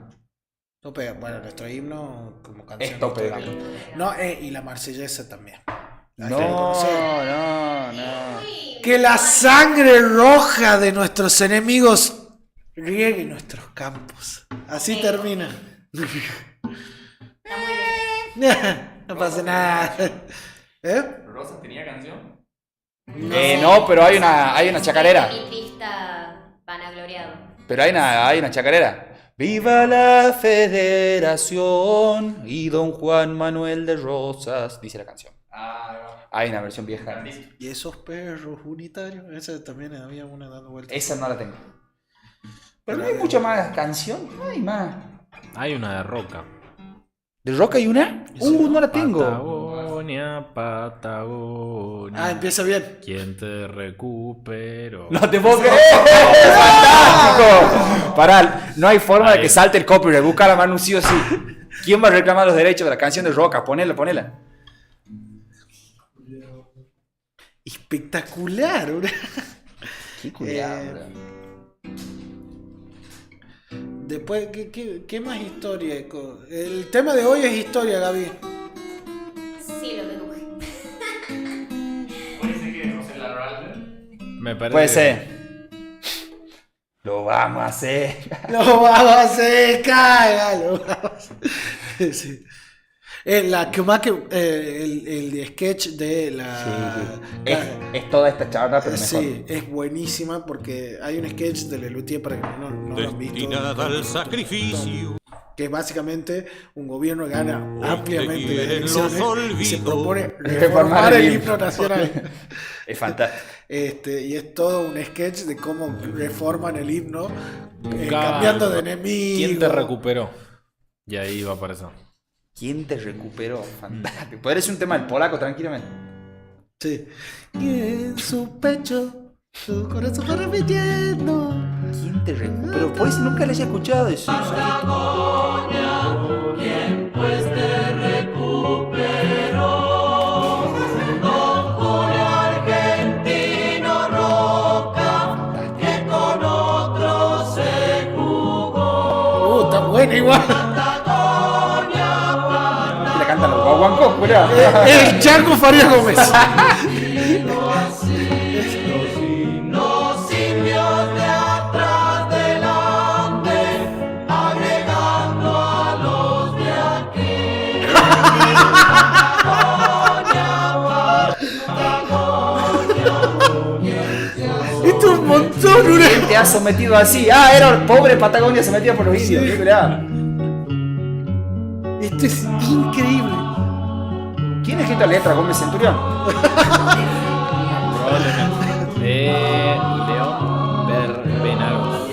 Tope. Bueno, nuestro himno como canción. Es tope, histórica. digamos. No, y la marsellesa también. Hay No, que reconocer no. que la sangre roja de nuestros enemigos riegue nuestros campos. Así termina. Está muy bien. No pasa nada. ¿Eh? ¿Rosa tenía canción? No, pero hay una chacarera. Militrista vanagloriado. Pero hay una chacarera. ¡Viva la Federación! Y don Juan Manuel de Rosas, dice la canción. Ah, ahí va. Hay una versión vieja. Grandísimo. Y esos perros unitarios, esa también había una dando vueltas. Esa no la tengo. Pero no hay mucha más canción. No hay más. Hay una de Roca. ¿De rock hay una? No la tengo. Patagonia. Ah, empieza bien. ¿Quién te recuperó? ¡No te puedo creer! ¡Fantástico! Pará, no hay forma de que salte el copyright. Busca la mano sí o sí. ¿Quién va a reclamar los derechos de la canción de Roca? Ponela. Espectacular. Qué culiado, bro. Después, ¿qué más historia? El tema de hoy es historia, Gaby. Sí, lo deduje. ¿Puede ser que José Larralde? Me parece. Puede ser. Lo vamos a hacer. Lo vamos a hacer, cágalo. Sí. La que más que el sketch de la. Es toda esta charla, pero mejor. Sí, es buenísima porque hay un sketch de Lelutier para que no lo han visto. Destinada al sacrificio. Que es básicamente un gobierno gana ampliamente las quieren elecciones los y se olvidos. propone Reformar reformar el el himno. himno nacional. Es fantástico. Y es todo un sketch de cómo reforman el himno, Buscá cambiando de enemigo. ¿Quién te recuperó? Y ahí va a aparecer. ¿Quién te recuperó? Fantástico. Podría ser un tema del polaco, tranquilamente. Sí. Y en su pecho, su corazón va repitiendo. ¿Quién te recuperó? Por eso nunca le haya escuchado eso. Está buena igual. Le cantan los guaguancos, culiao. El Chango Farías Gómez. Esto es un montón, ¿Quién te ha sometido así? Ah, era el pobre Patagonia sometida por los indios. ¿Qué culiao? Esto es increíble. ¿Quién escrito la letra Gómez Centurión? Probablemente. León Benagos.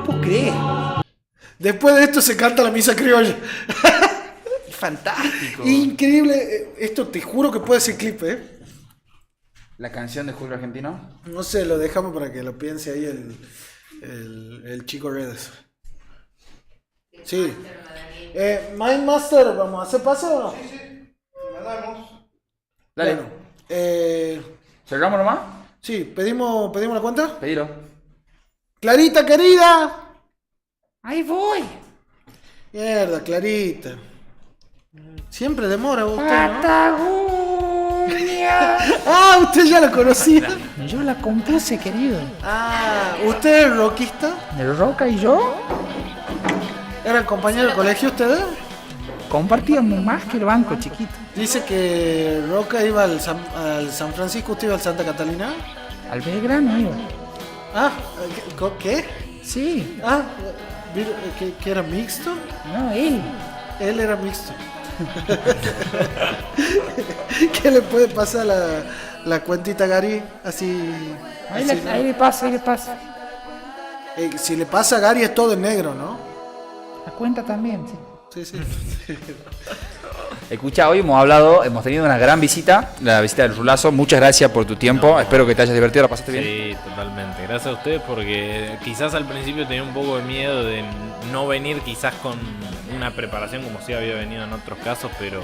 ¿Vos crees? Después de esto se canta la misa criolla. Es fantástico. Increíble. Esto te juro que puede ser clip, La canción de Julio Argentino. No sé, lo dejamos para que lo piense ahí el chico Redes. Sí. Mindmaster, ¿vamos a hacer pase o no? Dale. Bueno, ¿Cerramos nomás? sí, pedimos la cuenta. Pedilo. Clarita, querida. Ahí voy. Mierda, Clarita. Siempre demora usted, ¿no? Patagonia. Ah, usted ya lo conocía. Yo la compuse, querido. Ah, ¿usted es rockista? ¿De Roca y yo? ¿Eran compañeros de colegio ustedes? Compartíamos más que el banco, chiquito. Dice que Roca iba al San Francisco, ¿usted iba al Santa Catalina? Al Belgrano iba. Ah, ¿qué? Sí. Ah, ¿que era mixto? No, él. Él era mixto. ¿Qué le puede pasar la cuentita a Gary? Así. Ahí así, le, ¿no? ahí le pasa, ahí le pasa. Si le pasa a Gary es todo en negro, ¿no? La cuenta también, sí. Sí, sí. Escucha, hoy hemos tenido una gran visita, la visita del Rulazo. Muchas gracias por tu tiempo. No. Espero que te hayas divertido, la pasaste bien. Sí, totalmente. Gracias a ustedes porque quizás al principio tenía un poco de miedo de no venir quizás con una preparación como si había venido en otros casos, pero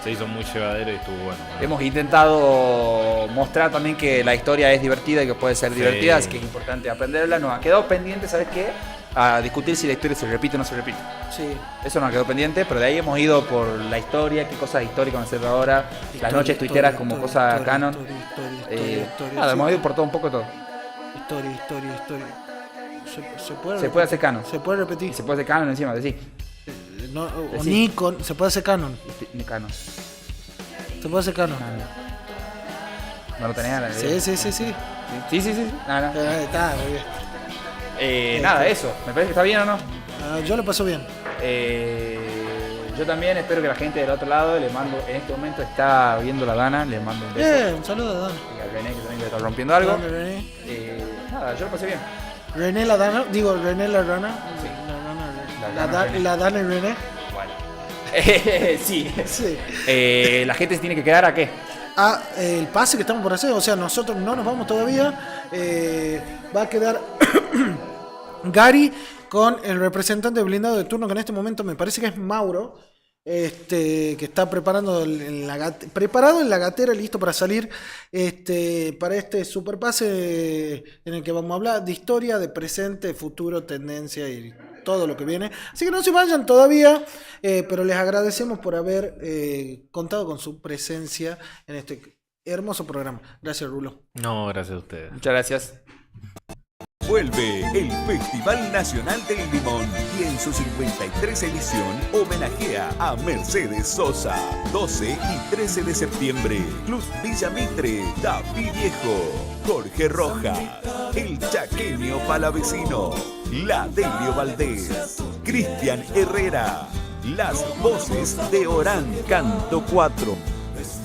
se hizo muy llevadero y estuvo bueno. Hemos intentado mostrar también que la historia es divertida y que puede ser divertida, así que es importante aprenderla. Nos ha quedado pendiente, ¿sabes qué? A discutir si la historia se repite o no se repite. Sí. Eso nos quedó pendiente, pero de ahí hemos ido por la historia, qué cosas históricas van a hacer ahora, las noches tuiteras como cosas canon. Nada, hemos ido por todo, un poco todo. Historia. Se puede hacer canon. Se puede repetir. Y se puede hacer canon encima, decís. No, o Decí. Nikon, se puede hacer canon. Canon. Se puede hacer canon. No lo tenés a la Sí. Sí. Nada, Está muy bien. nada, eso. Me parece que está bien o no. Ah, yo lo paso bien. Yo también espero que la gente del otro lado, le mando, en este momento está viendo la Dana, le mando un beso. Un saludo a Dana. Y a René, que también le está rompiendo algo. Dana, René. Nada, yo lo pasé bien. René la Dana, digo René la Rana. Sí. La La Dana, René. la Dana y René. Bueno. Sí. Sí. La gente se tiene que quedar a qué. Ah, el pase que estamos por hacer, o sea, nosotros no nos vamos todavía. Va a quedar Gary con el representante blindado de turno, que en este momento me parece que es Mauro. que está preparado en la gatera, listo para salir para este superpase en el que vamos a hablar de historia, de presente, futuro, tendencia y todo lo que viene. Así que no se vayan todavía, pero les agradecemos por haber contado con su presencia en este hermoso programa. Gracias, Rulo. No, gracias a ustedes. Muchas gracias. Vuelve el Festival Nacional del Limón y en su 53 edición homenajea a Mercedes Sosa. 12 y 13 de septiembre, Club Villa Mitre, David Viejo, Jorge Rojas, El Chaqueño Palavecino, La Delio Valdés, Cristian Herrera, Las Voces de Orán, Canto 4.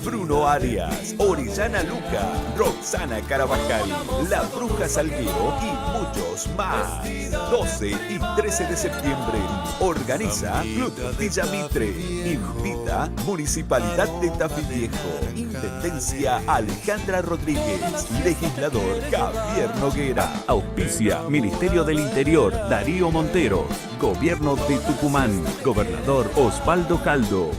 Bruno Arias, Orellana Luca, Roxana Carabajal, La Bruja Salguero y muchos más. 12 y 13 de septiembre. Organiza Club Villa Mitre. Invita Municipalidad de Tafí Viejo. Intendencia Alejandra Rodríguez. Legislador Javier Noguera. Auspicia Ministerio del Interior Darío Montero. Gobierno de Tucumán. Gobernador Osvaldo Caldo.